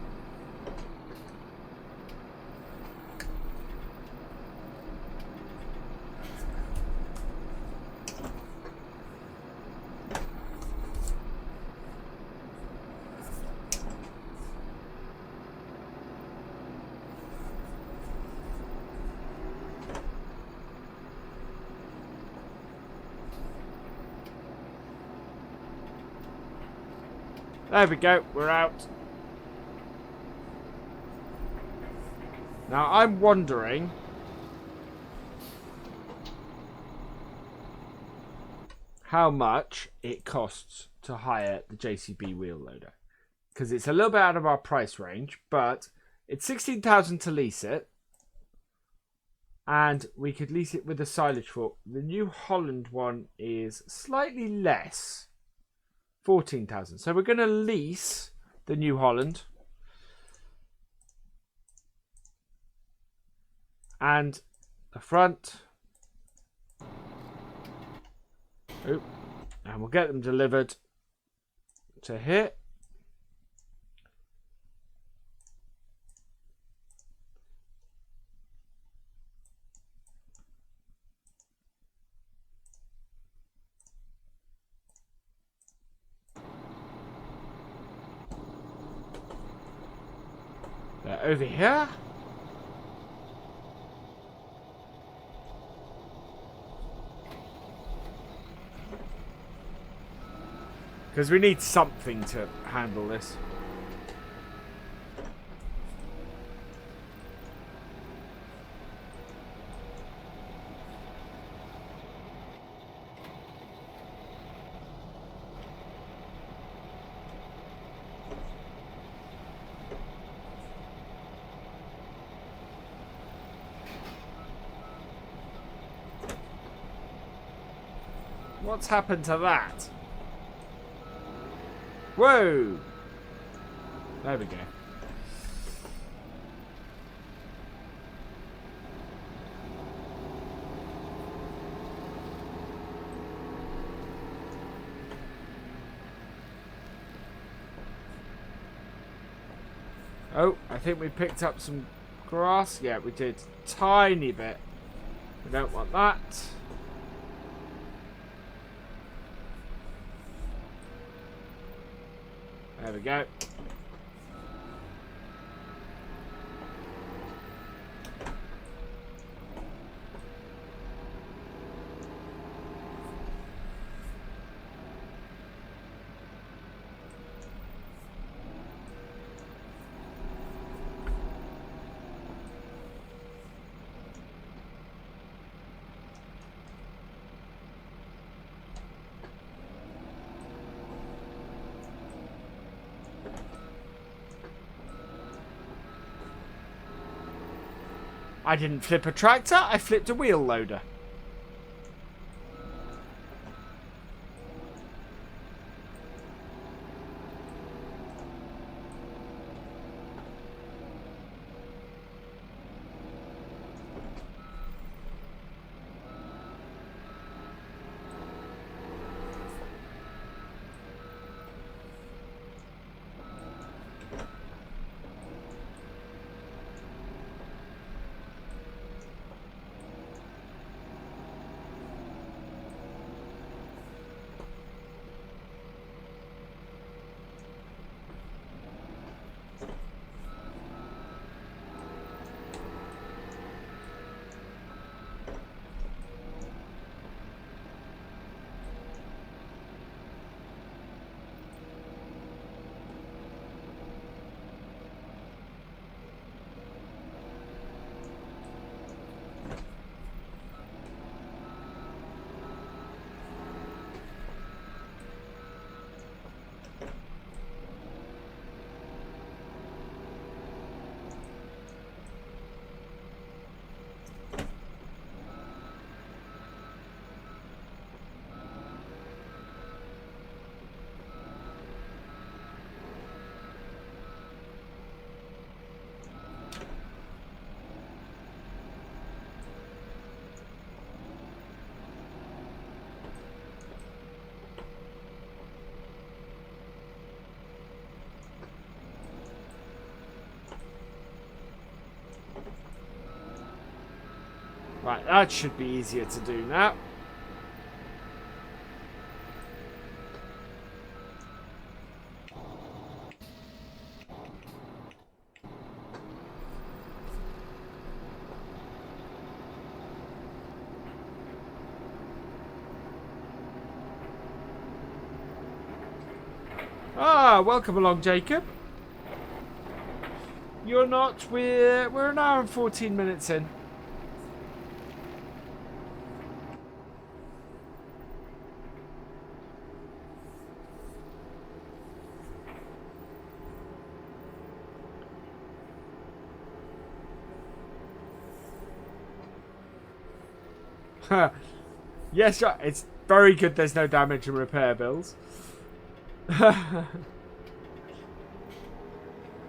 A: There we go, we're out. Now I'm wondering how much it costs to hire the JCB wheel loader. Because it's a little bit out of our price range, but it's 16,000 to lease it. And we could lease it with a silage fork. The New Holland one is slightly less. 14,000. So we're going to lease the New Holland. And the front. Oop. And we'll get them delivered to here. They're over here. Because we need something to handle this. What's happened to that? Whoa! There we go. Oh, I think we picked up some grass. Yeah, we did. Tiny bit. We don't want that. There we go. I didn't flip a tractor, I flipped a wheel loader. Right, that should be easier to do now. Ah, welcome along, Jacob. You're not. We're an hour and 14 minutes in. Yes, it's very good there's no damage and repair bills.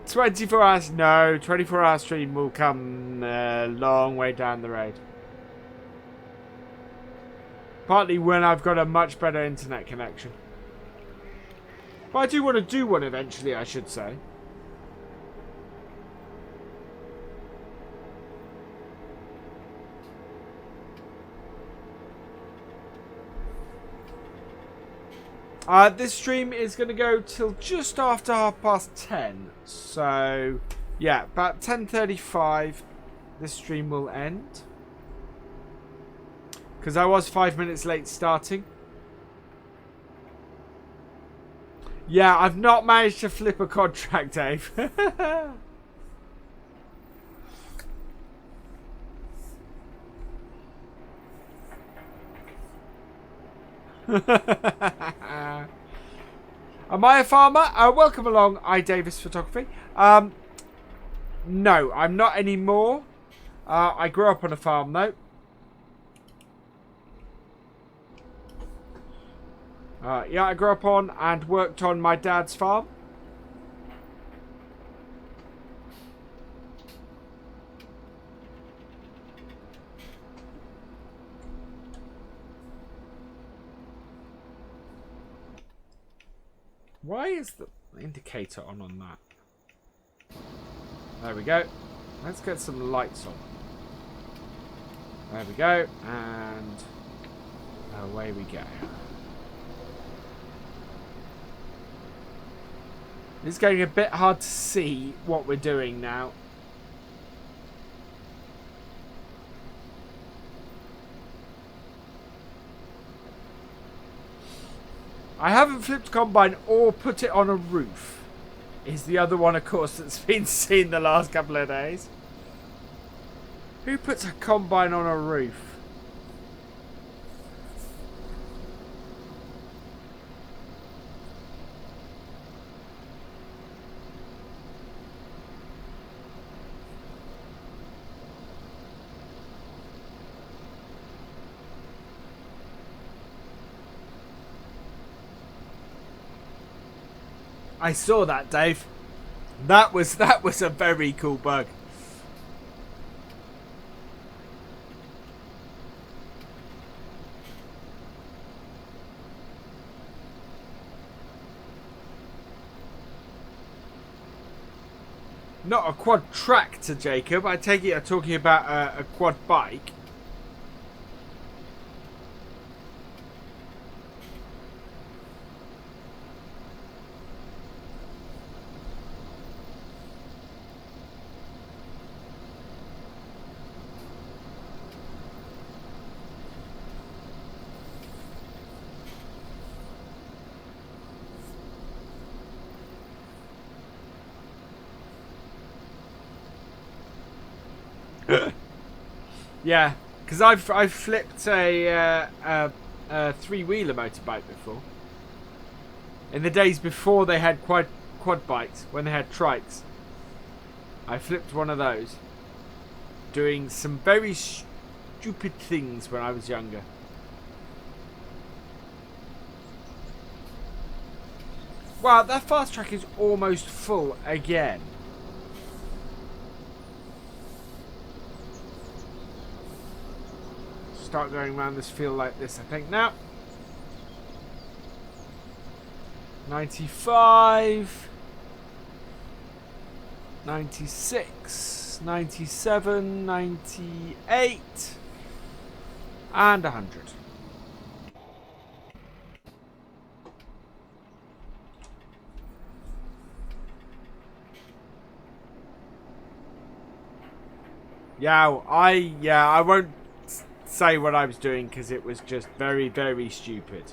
A: 24 hours, no, 24-hour stream will come a long way down the road. Partly when I've got a much better internet connection. But I do want to do one eventually, I should say. This stream is going to go till just after 10:30. So, yeah, about 10:35 this stream will end. Because I was 5 minutes late starting. Yeah, I've not managed to flip a contract, Dave. Am I a farmer? Welcome along, Davis Photography. No, I'm not anymore. I grew up on a farm though. Yeah, I grew up on and worked on my dad's farm. Why is the indicator on that? There we go. Let's get some lights on. There we go. And away we go. It's getting a bit hard to see what we're doing now. I haven't flipped combine or put it on a roof. Is the other one, of course, that's been seen the last couple of days. Who puts a combine on a roof? I saw that, Dave. That was a very cool bug. Not a quad tractor, Jacob. I take it you're talking about a quad bike. Yeah, because I've flipped a three-wheeler motorbike before. In the days before they had quad bikes, when they had trikes, I flipped one of those. Doing some very stupid things when I was younger. Wow, that fast track is almost full again. Start going around this field like this, I think now. 95, 96, 97, 98, and 100. Yeah, I won't say what I was doing because it was just very, very stupid.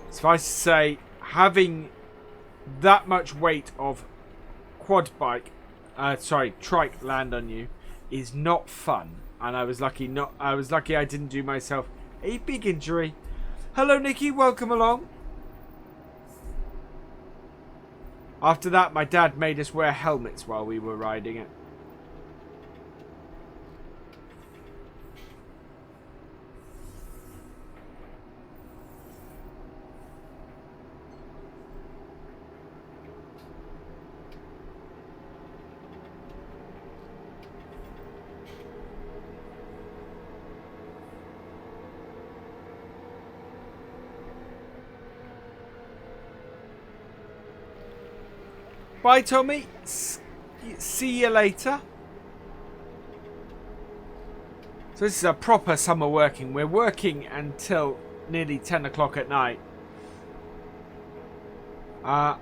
A: Suffice to say, having that much weight of trike land on you is not fun, and I was lucky I didn't do myself a big injury. Hello, Nikki, welcome along. After that, my dad made us wear helmets while we were riding it. Bye, Tommy. See you later. So this is a proper summer working. We're working until nearly 10 o'clock at night. I'm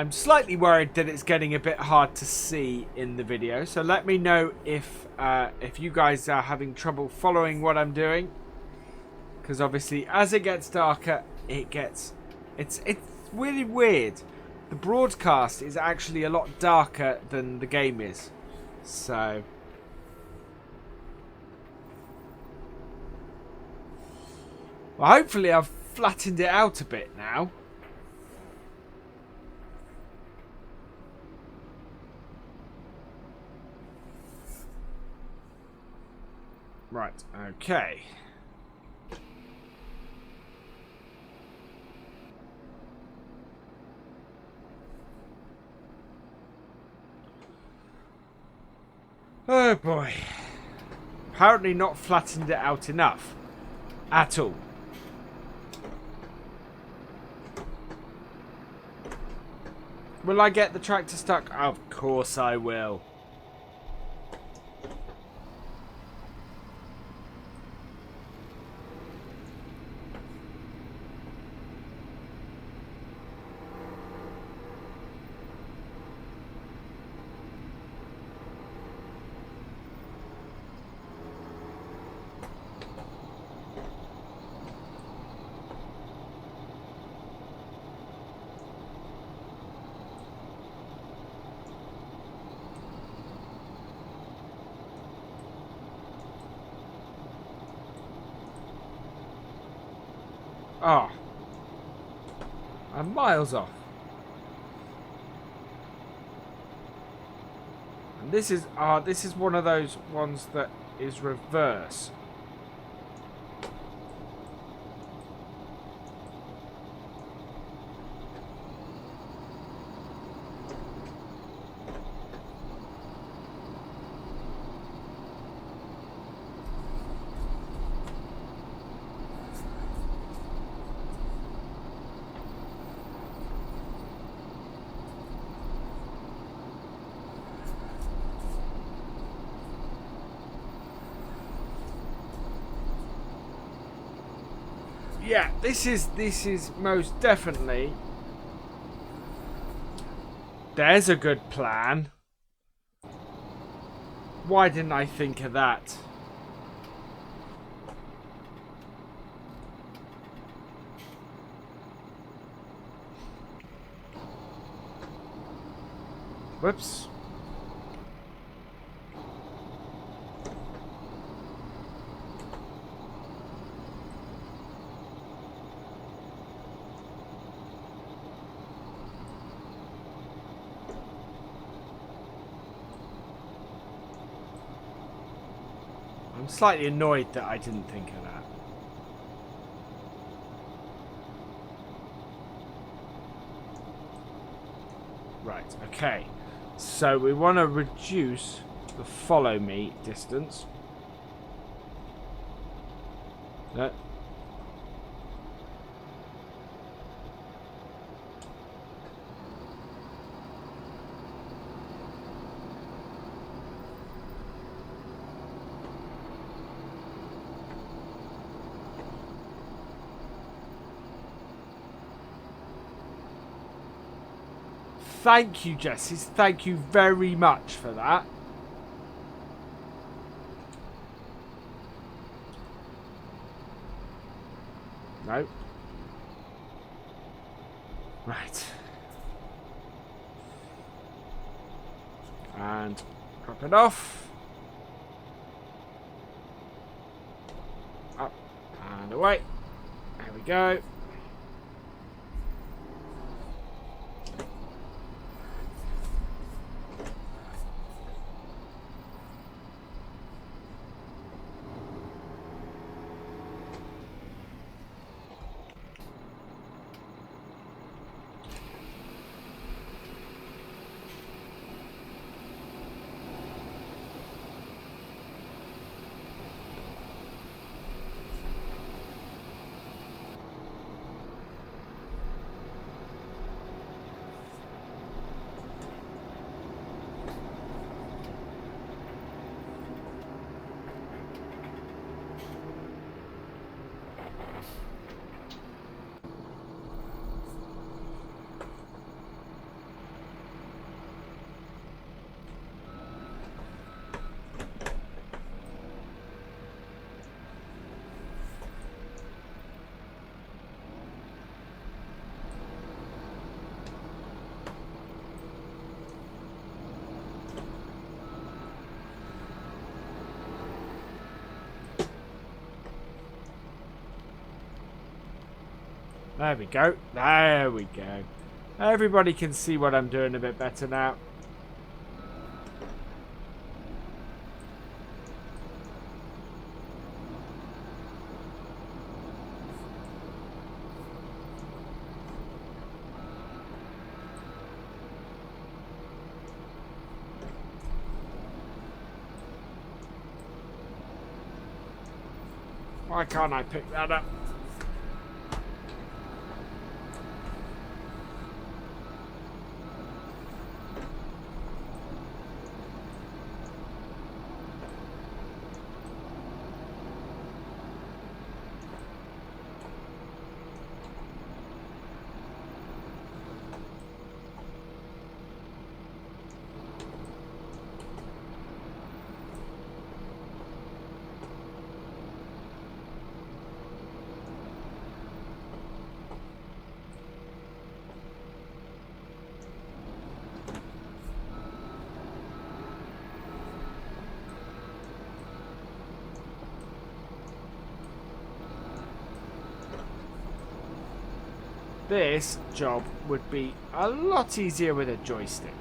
A: slightly worried that it's getting a bit hard to see in the video. So let me know if you guys are having trouble following what I'm doing. Because obviously, as it gets darker, it's really weird. The broadcast is actually a lot darker than the game is. So well, hopefully I've flattened it out a bit now. Right, okay. Oh boy. Apparently not flattened it out enough. At all. Will I get the tractor stuck? Of course I will. Oh. I'm miles off. And this is one of those ones that is reverse. Yeah, this is most definitely. There's a good plan. Why didn't I think of that? Whoops. I'm slightly annoyed that I didn't think of that. Right, okay. So we want to reduce the follow me distance. No. Thank you, Jesse. Thank you very much for that. No. Right. And drop it off. Up and away. There we go. There we go. There we go. Everybody can see what I'm doing a bit better now. Why can't I pick that up? This job would be a lot easier with a joystick.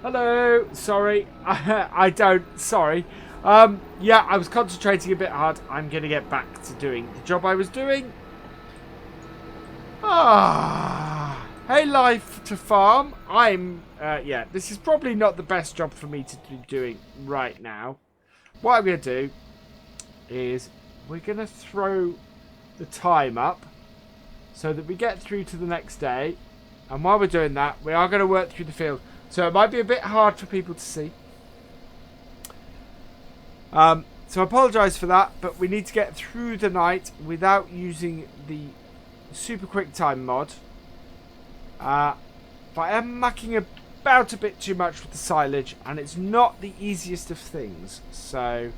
A: Hello, sorry, I don't, sorry. Yeah, I was concentrating a bit hard. I'm going to get back to doing the job I was doing. Hey, life to farm. Yeah, this is probably not the best job for me to be doing right now. What I'm going to do is we're going to throw the time up so that we get through to the next day. And while we're doing that, we are going to work through the field. So it might be a bit hard for people to see. So I apologise for that, but we need to get through the night without using the super quick time mod. But I am mucking about a bit too much with the silage, and it's not the easiest of things. So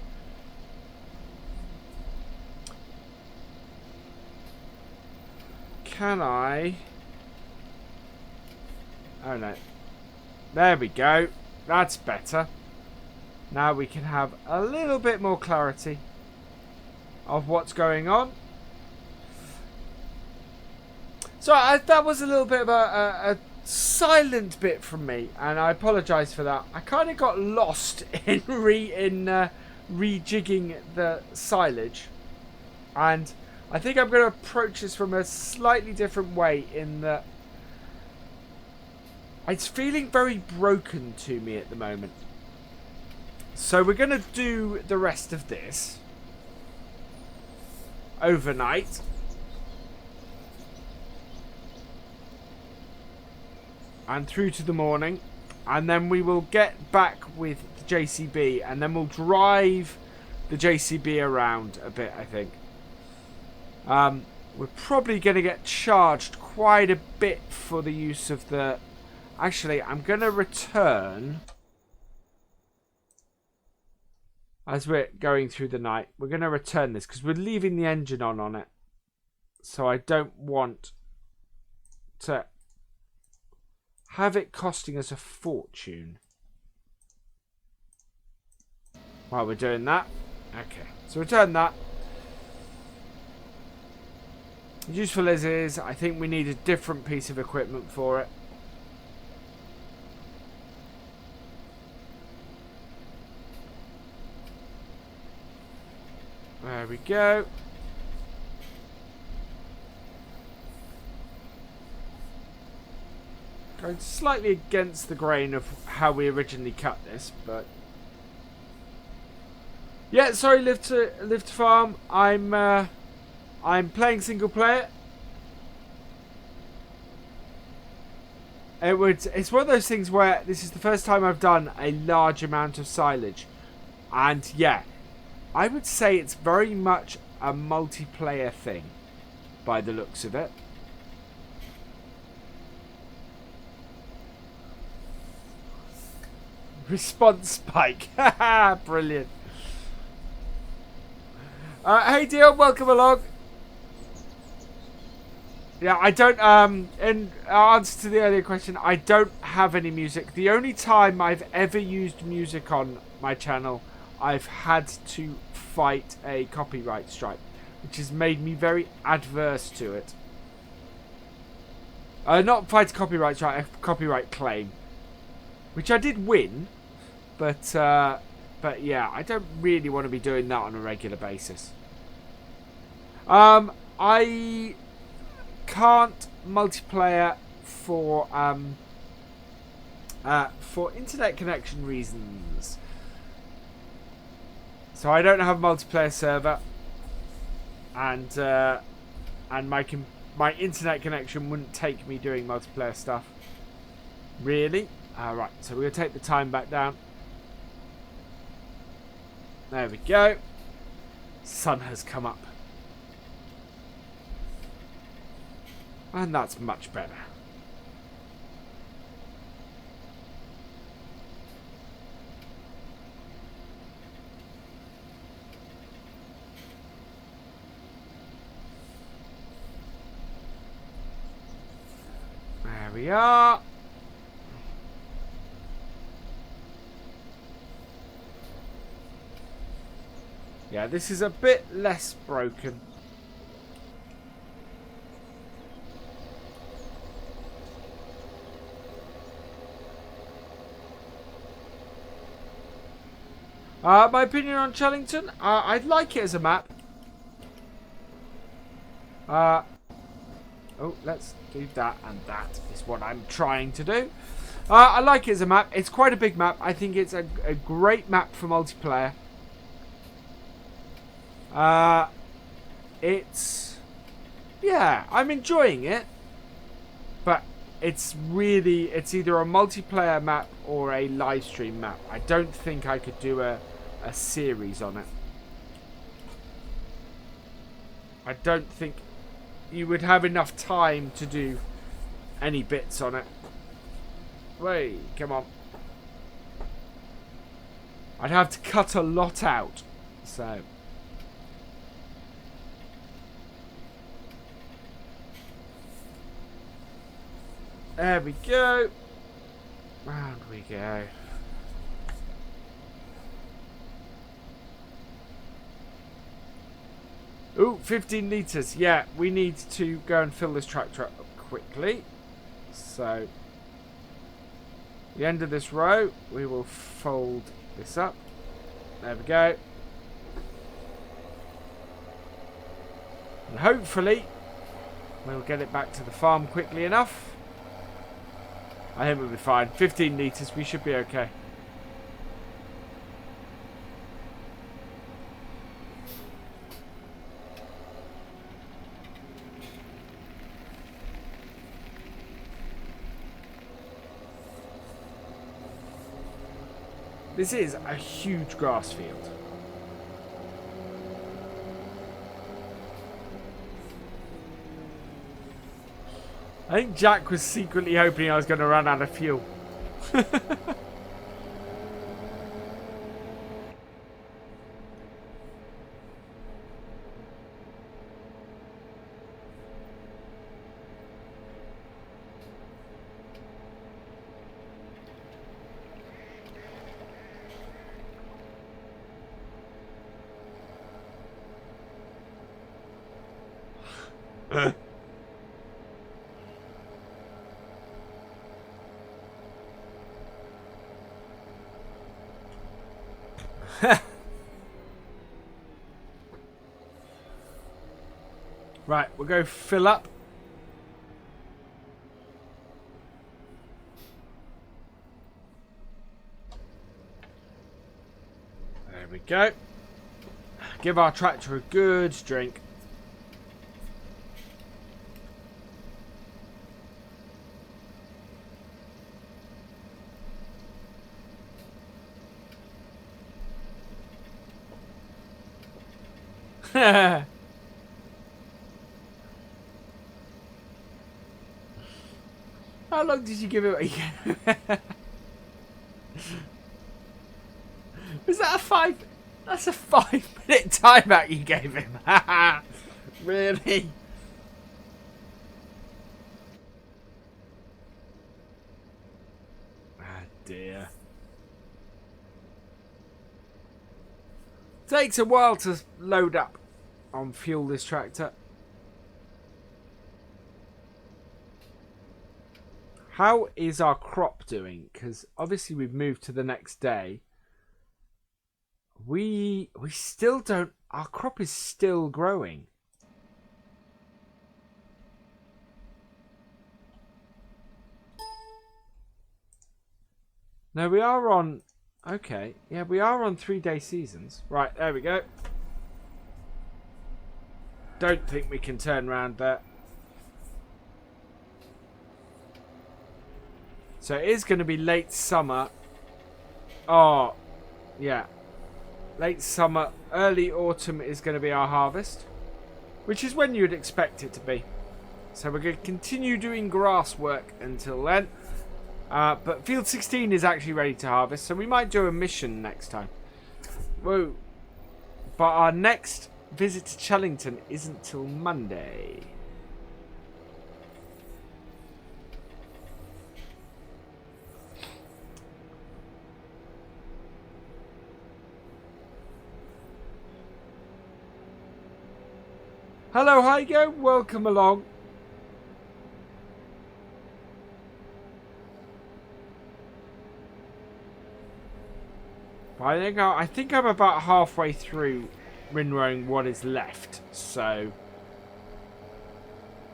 A: can I? Oh no. There we go. That's better. Now we can have a little bit more clarity of what's going on. So that was a little bit of a silent bit from me, and I apologise for that. I kind of got lost in rejigging the silage, and I think I'm going to approach this from a slightly different way in that it's feeling very broken to me at the moment. So we're going to do the rest of this overnight. And through to the morning. And then we will get back with the JCB. And then we'll drive the JCB around a bit, I think. We're probably going to get charged quite a bit for the use of the... Actually, I'm going to return... As we're going through the night, we're going to return this because we're leaving the engine on it. So I don't want to have it costing us a fortune while we're doing that. Okay, so return that. Useful as is, I think we need a different piece of equipment for it. There we go. Going slightly against the grain of how we originally cut this, but yeah. Sorry, live to farm. I'm playing single player. It's one of those things where this is the first time I've done a large amount of silage, and yeah, I would say it's very much a multiplayer thing, by the looks of it. Response spike. Haha, brilliant. Hey Dion, welcome along. Yeah, I don't, in answer to the earlier question, I don't have any music. The only time I've ever used music on my channel, I've had to fight a copyright strike, which has made me very adverse to it. Not fight a copyright strike, a copyright claim, which I did win, but yeah, I don't really want to be doing that on a regular basis. I can't multiplayer for internet connection reasons. So I don't have a multiplayer server, and my internet connection wouldn't take me doing multiplayer stuff. Really? Right, so we'll take the time back down. There we go. Sun has come up. And that's much better. There we are. Yeah, this is a bit less broken. My opinion on Chellington, I'd like it as a map. Oh, let's do that, and that is what I'm trying to do. I like it as a map. It's quite a big map. I think it's a great map for multiplayer. Yeah, I'm enjoying it, but it's either a multiplayer map or a live stream map. I don't think I could do a series on it. I don't think you would have enough time to do any bits on it. Wait, come on. I'd have to cut a lot out, so. There we go. Round we go. Ooh, 15 litres. Yeah, we need to go and fill this tractor up quickly. So, the end of this row, we will fold this up. There we go. And hopefully, we'll get it back to the farm quickly enough. I think we'll be fine. 15 litres, we should be okay. This is a huge grass field. I think Jack was secretly hoping I was going to run out of fuel. Right, we'll go fill up. There we go. Give our tractor a good drink. How long did you give it? Was that a 5? That's a 5-minute timeout you gave him. Really? Ah, dear. Takes a while to load up on fuel this tractor. How is our crop doing? Because obviously we've moved to the next day. We still don't. Our crop is still growing. No, we are on. Okay, yeah, we are on 3-day seasons. Right, there we go. Don't think we can turn around there. So it is going to be late summer. Oh, yeah. Late summer, early autumn is going to be our harvest. Which is when you'd expect it to be. So we're going to continue doing grass work until then. But field 16 is actually ready to harvest. So we might do a mission next time. Whoa. But our next visit to Chellington isn't till Monday. Hello, Hygo. Welcome along. I think I'm about halfway through windrowing what is left, so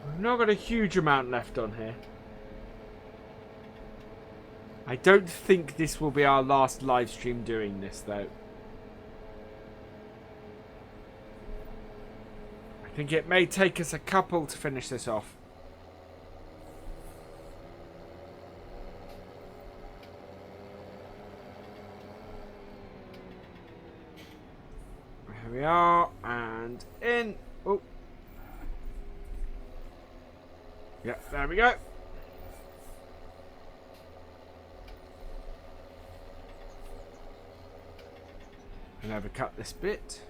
A: we've not got a huge amount left on here. I don't think this will be our last live stream doing this, though. I think it may take us a couple to finish this off. Here we are, and in. Oh. Yeah, there we go. And overcut this bit.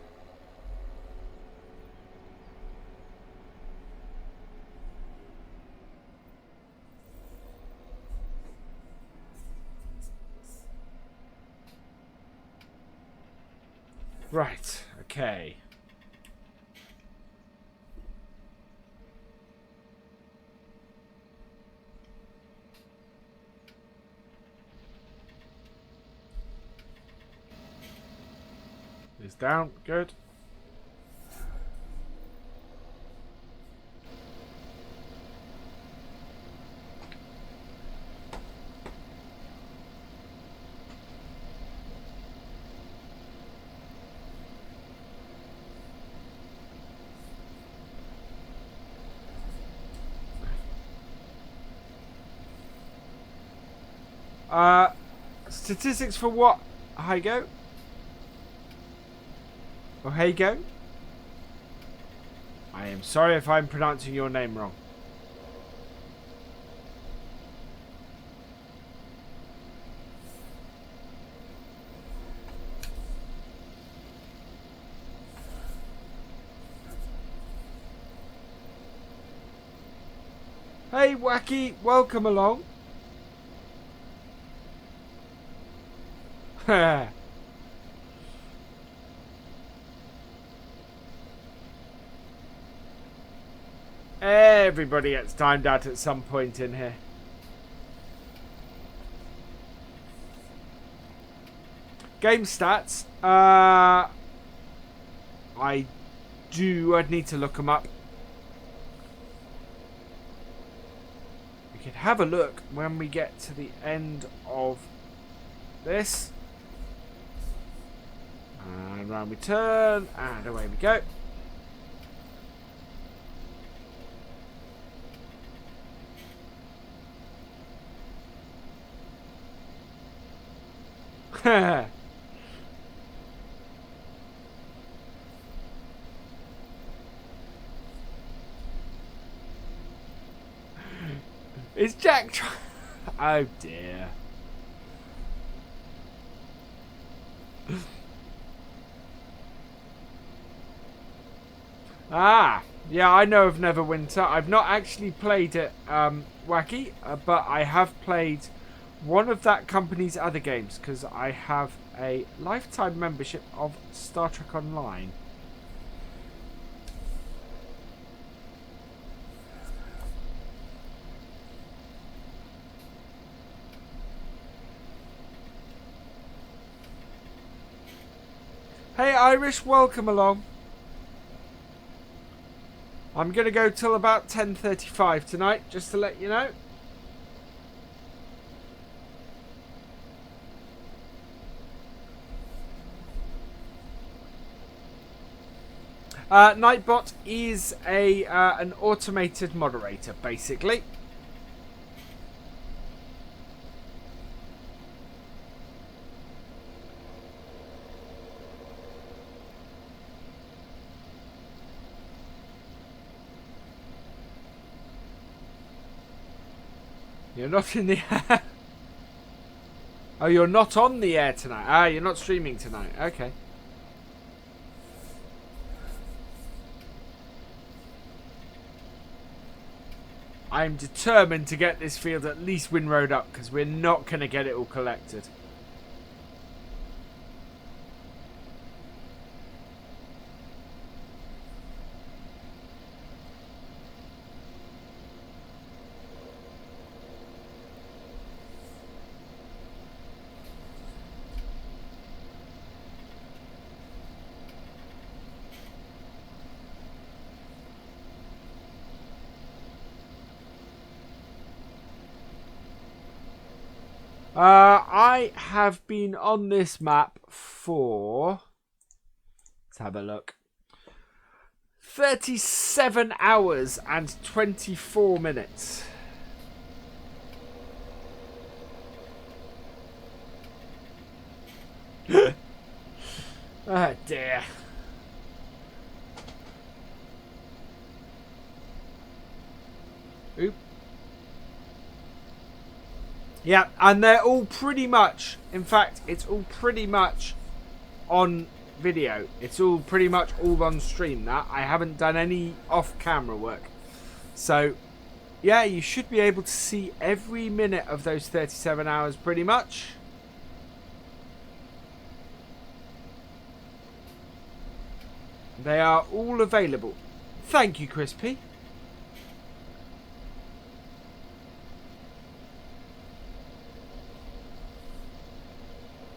A: Right, okay. Is down, good. Statistics for what, Hygo? Or Hygo? I am sorry if I'm pronouncing your name wrong. Hey, Wacky, welcome along. Everybody gets timed out at some point in here. Game stats. I'd need to look them up. We could have a look when we get to the end of this. And round we turn, and away we go. Is Jack trying? Oh dear. Ah, yeah, I know of Neverwinter. I've not actually played it, Wacky, but I have played one of that company's other games because I have a lifetime membership of Star Trek Online. Hey Irish, welcome along. I'm going to go till about 10:35 tonight, just to let you know. Nightbot is an automated moderator, basically. You're not in the air. Oh, you're not on the air tonight. Ah, you're not streaming tonight. Okay. I'm determined to get this field at least windrowed up because we're not going to get it all collected. I have been on this map for, let's have a look, 37 hours and 24 minutes. Oh dear. Oop. Yeah, and they're all pretty much, in fact, it's all pretty much on video. It's all pretty much all on stream. That I haven't done any off-camera work. So, yeah, you should be able to see every minute of those 37 hours pretty much. They are all available. Thank you, Crispy.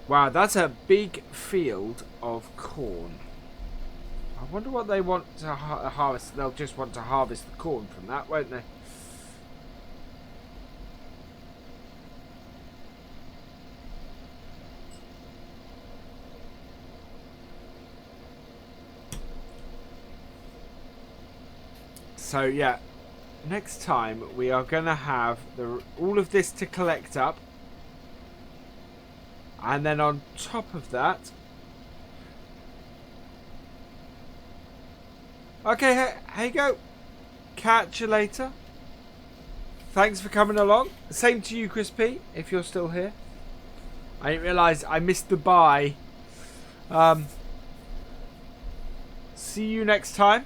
A: Wow, that's a big field of corn. I wonder what they want to harvest. They'll just want to harvest the corn from that, won't they? So, yeah, next time we are going to have all of this to collect up. And then on top of that... Okay, here you go. Catch you later. Thanks for coming along. Same to you, Crispy, if you're still here. I didn't realise I missed the bye. See you next time.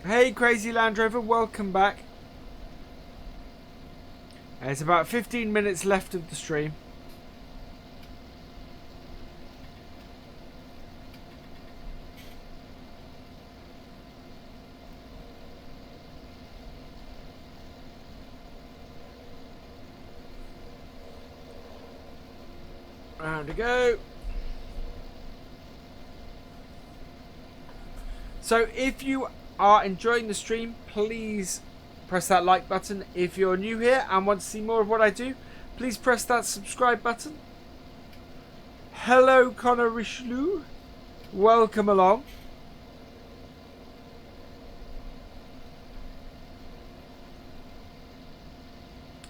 A: Hey, Crazy Land Rover, welcome back. It's about 15 minutes left of the stream. Round to go. So if you are enjoying the stream, please press that like button. If you're new here and want to see more of what I do, please press that subscribe button. Hello, Connor Richelieu. Welcome along.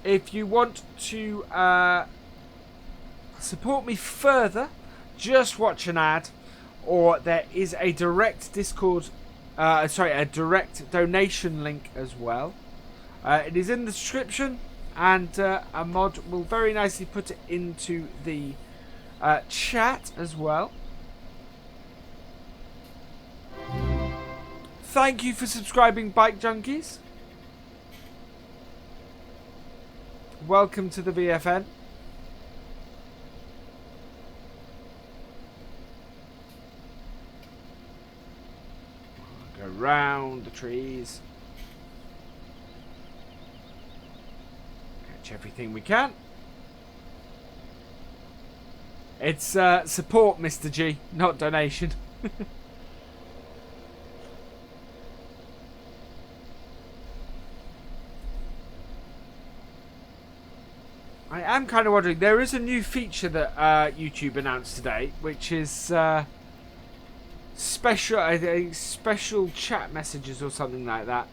A: If you want to support me further, just watch an ad, or there is a direct Discord, a direct donation link as well. It is in the description, and a mod will very nicely put it into the chat as well. Thank you for subscribing, Bike Junkies. Welcome to the VFN. Go round the trees. Catch everything we can. It's support, Mr. G, not donation. I am kind of wondering, there is a new feature that YouTube announced today, which is special chat messages or something like that,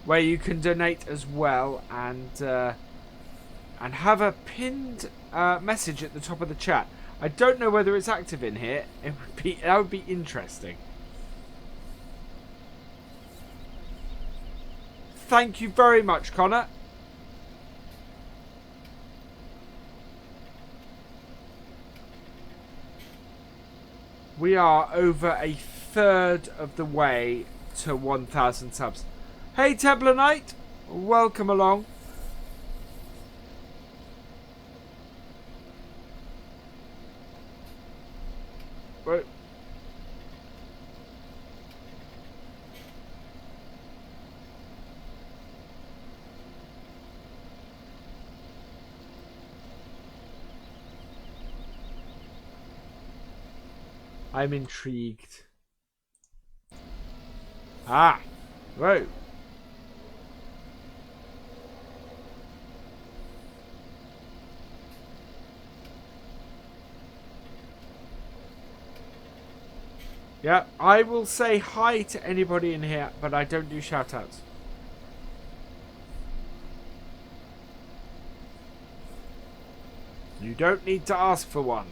A: where you can donate as well and have a pinned message at the top of the chat. I don't know whether it's active in here. That would be interesting. Thank you very much, Connor. We are over a third of the way to 1,000 subs. Hey, Templar Knight, welcome along. Right. I'm intrigued. Ah, whoa. Yeah, I will say hi to anybody in here, but I don't do shoutouts. You don't need to ask for one.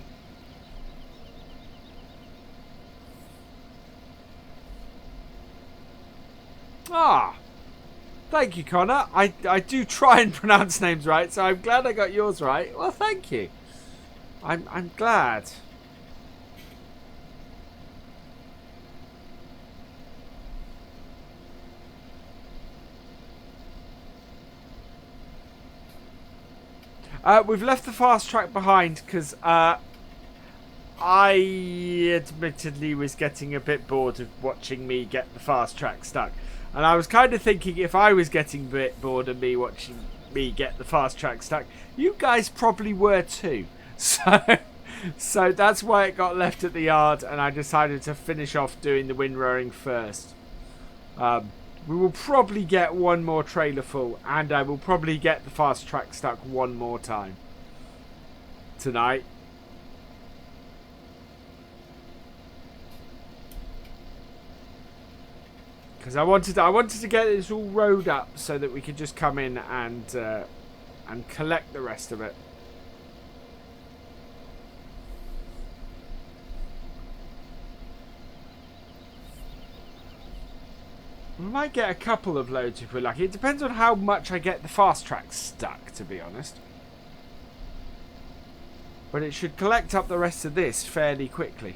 A: Ah, thank you, Connor. I do try and pronounce names right, so I'm glad I got yours right. Well, thank you. I'm glad. We've left the fast track behind because I admittedly was getting a bit bored of watching me get the fast track stuck. And I was kind of thinking if I was getting a bit bored of me watching me get the fast track stuck, you guys probably were too. So that's why it got left at the yard, and I decided to finish off doing the windrowing first. We will probably get one more trailer full, and I will probably get the fast track stuck one more time tonight. Because I wanted to get this all rowed up so that we could just come in and collect the rest of it. We might get a couple of loads if we're lucky. It depends on how much I get the fast track stuck, to be honest. But it should collect up the rest of this fairly quickly.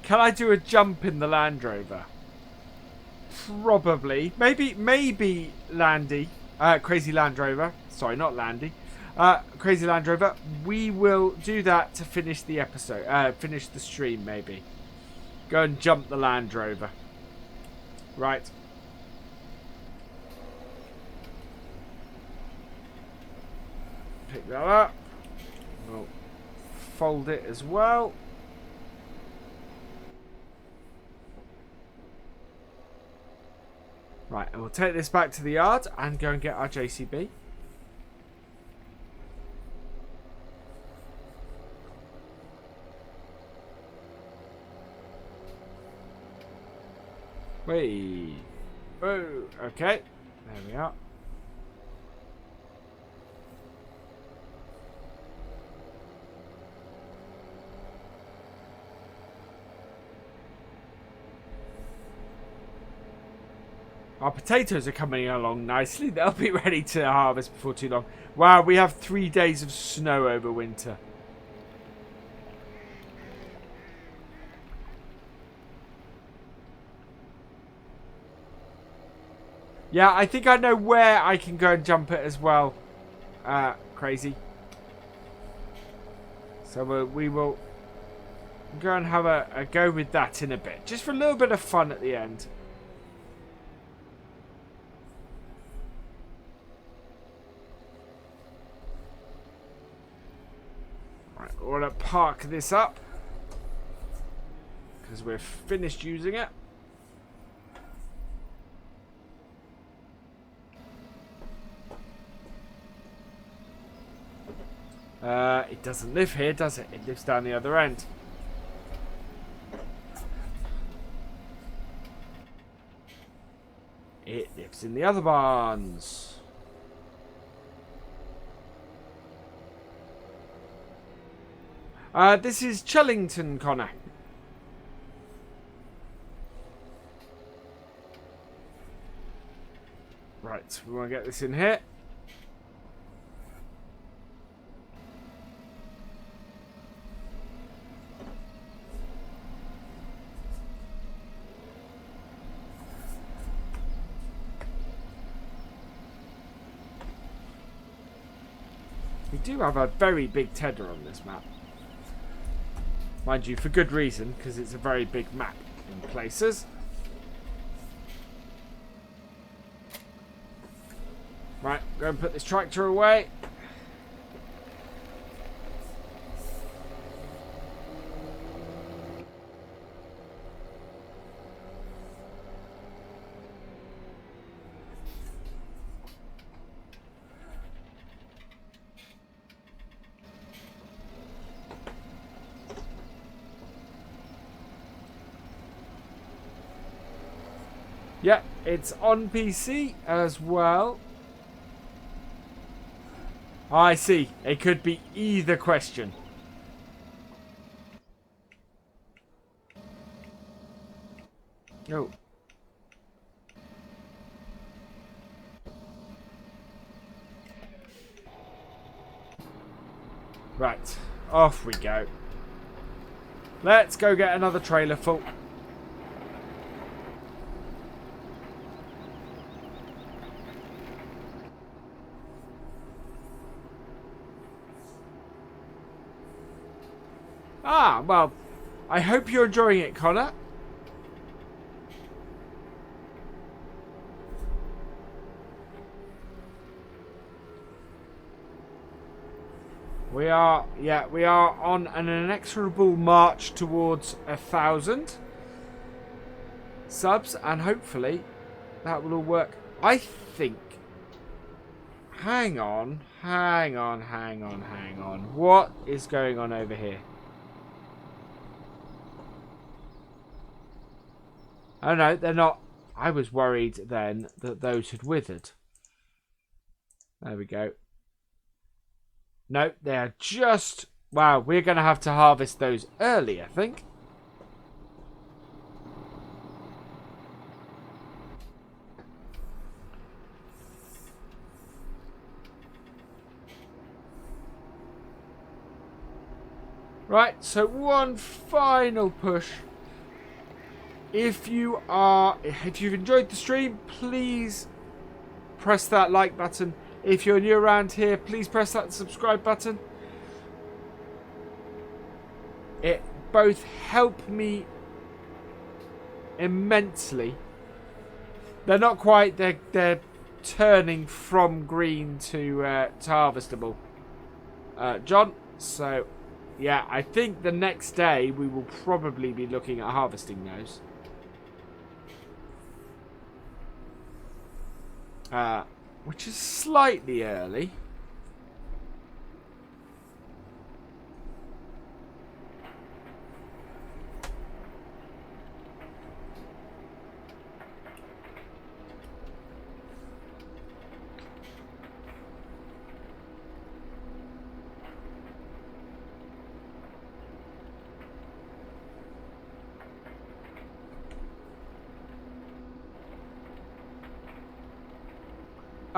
A: Can I do a jump in the Land Rover? probably, maybe Landy, Crazy Land Rover. Sorry, not Landy. Crazy Land Rover. We will do that to finish the episode. Finish the stream, maybe. Go and jump the Land Rover. Right. Pick that up. We'll fold it as well. Right, and we'll take this back to the yard and go and get our JCB. Wait. Oh, okay. There we are. Our potatoes are coming along nicely. They'll be ready to harvest before too long. Wow, we have 3 days of snow over winter. Yeah, I think I know where I can go and jump it as well. Crazy. So we will go and have a go with that in a bit. Just for a little bit of fun at the end. Right, we're going to park this up. Because we're finished using it. It doesn't live here, does it? It lives down the other end. It lives in the other barns. This is Chellington, Connor. Right, we want to get this in here. We do have a very big tedder on this map. Mind you, for good reason, because it's a very big map in places. Right, go and put this tractor away. Yeah, it's on PC as well. Oh, I see. It could be either question. Oh. Right. Off we go. Let's go get another trailer full. Ah, well, I hope you're enjoying it, Connor. We are on an inexorable march towards 1,000 subs, and hopefully that will all work. I think. Hang on. What is going on over here? Oh no, they're not. I was worried then that those had withered. There we go. No, they're just... Wow, we're going to have to harvest those early, I think. Right, so one final push. If you've enjoyed the stream, please press that like button. If you're new around here, please press that subscribe button. It both help me immensely. They're not quite. They're turning from green to harvestable, John. So, yeah, I think the next day we will probably be looking at harvesting those. Which is slightly early.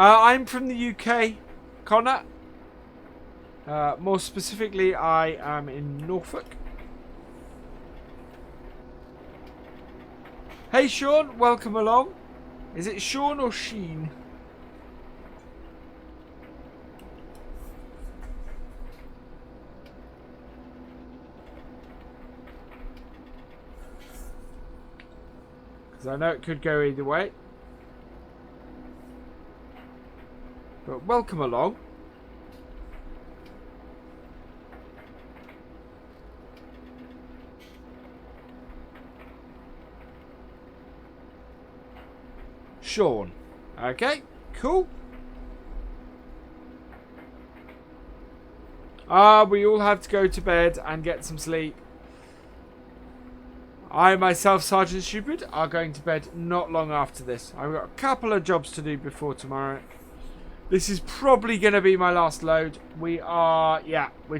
A: I'm from the UK, Connor. More specifically, I am in Norfolk. Hey, Sean, welcome along. Is it Sean or Sheen? Because I know it could go either way. But welcome along. Sean. Okay, cool. We all have to go to bed and get some sleep. I myself, Sergeant Stupid, are going to bed not long after this. I've got a couple of jobs to do before tomorrow. This is probably going to be my last load. We're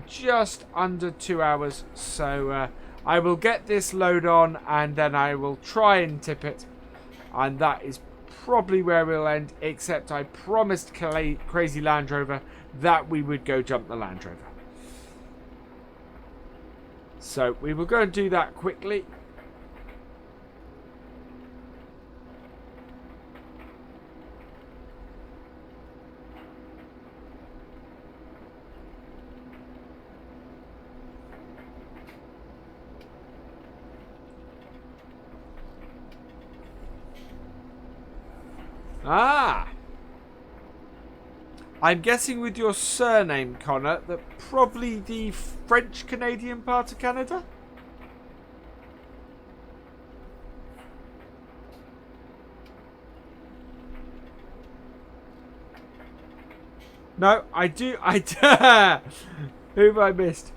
A: just under 2 hours. So I will get this load on and then I will try and tip it. And that is probably where we'll end. Except I promised Crazy Land Rover that we would go jump the Land Rover. So we will go and do that quickly. I'm guessing with your surname, Connor, that probably the French-Canadian part of Canada? No, I do. Who have I missed?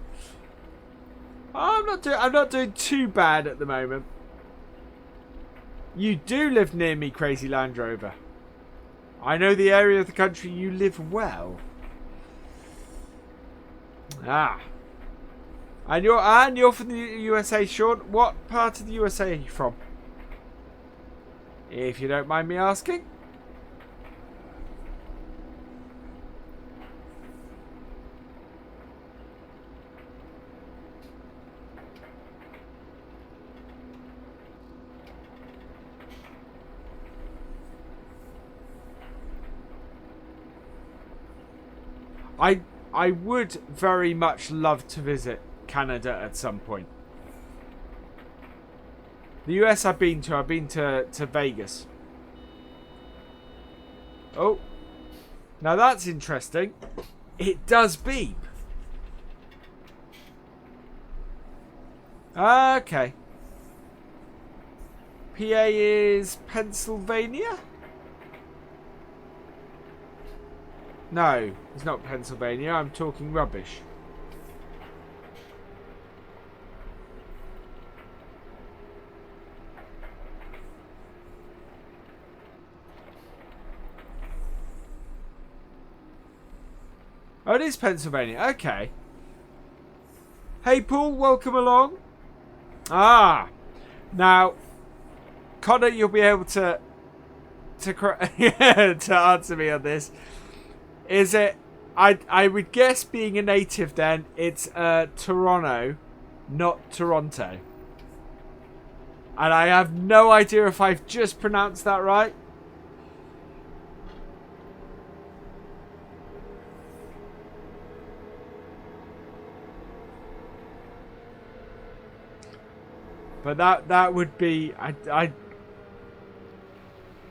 A: Oh, I'm not doing too bad at the moment. You do live near me, Crazy Land Rover. I know the area of the country you live well. And you're from the USA, Sean. What part of the USA are you from? If you don't mind me asking. I would very much love to visit Canada at some point. The US I've been to Vegas. Oh. Now that's interesting. It does beep. Okay. PA is Pennsylvania? No, it's not Pennsylvania. I'm talking rubbish. Oh, it is Pennsylvania. Okay. Hey, Paul, welcome along. Now, Connor, you'll be able to answer me on this. Is it? I would guess, being a native, then it's Toronto, not Toronto. And I have no idea if I've just pronounced that right. But that would be... I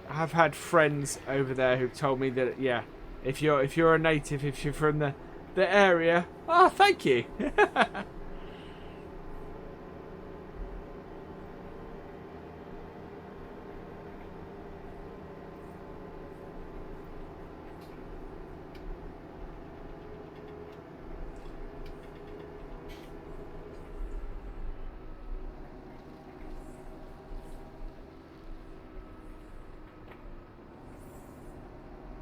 A: have had friends over there who've told me that, yeah, if you're a native, if you're from the area... Oh, thank you.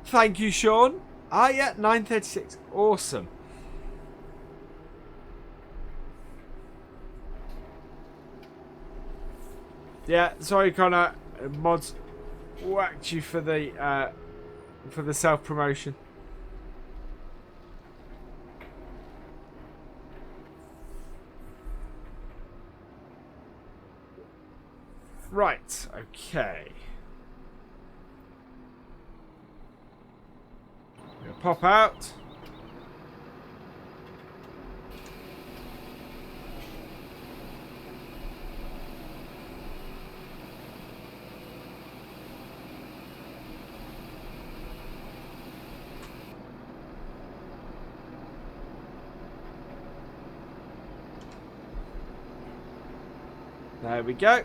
A: Thank you, Sean. Ah, yeah, 9:36. Awesome. Yeah, sorry, Connor. Mods whacked you for the self-promotion. Right. Okay. Pop out. There we go.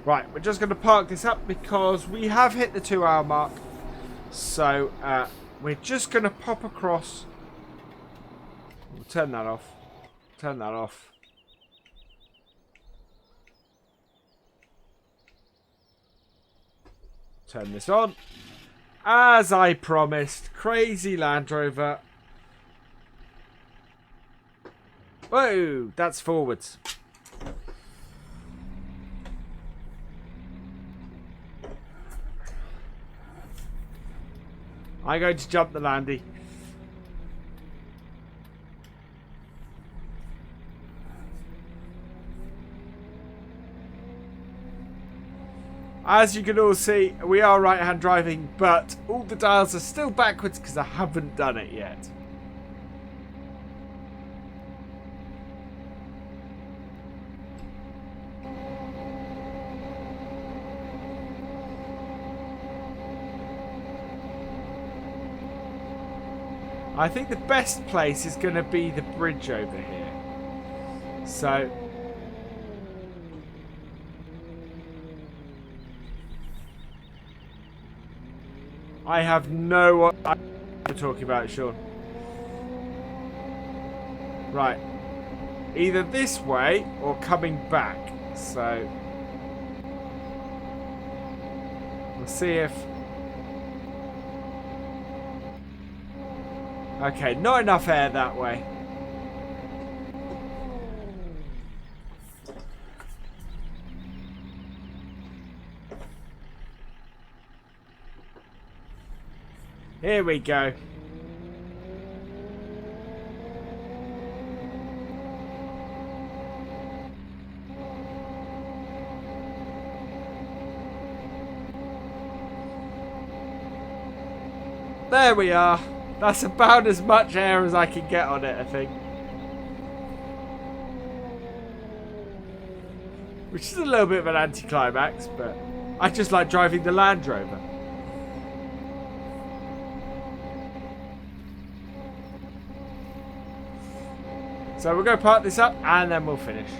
A: Right, we're just going to park this up because we have hit the 2-hour mark. So, we're just going to pop across. We'll turn that off. Turn that off. Turn this on. As I promised, crazy Land Rover. Whoa, that's forwards. I'm going to jump the landy. As you can all see, we are right-hand driving, but all the dials are still backwards because I haven't done it yet. I think the best place is going to be the bridge over here. So... I have no idea what I'm talking about, Sean. Right. Either this way or coming back. So... we'll see if... Okay, not enough air that way. Here we go. There we are. That's about as much air as I can get on it, I think. Which is a little bit of an anticlimax, but I just like driving the Land Rover. So we're going to park this up and then we'll finish.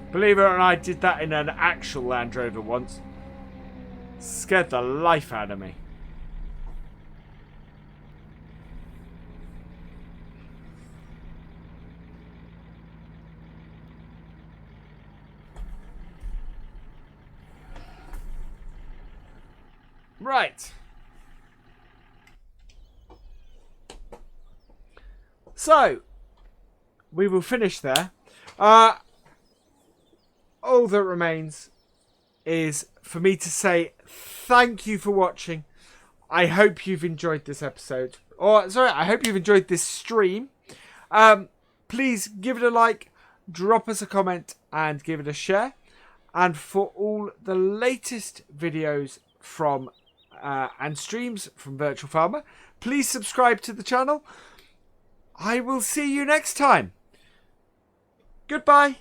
A: Believe it or not, I did that in an actual Land Rover once. Scared the life out of me. Right. So, we will finish there. All that remains is for me to say thank you for watching. I hope you've enjoyed this episode. Or, sorry, I hope you've enjoyed this stream. Please give it a like, drop us a comment, and give it a share. And for all the latest videos from and streams from Virtual Farmer, please subscribe to the channel. I will see you next time. Goodbye.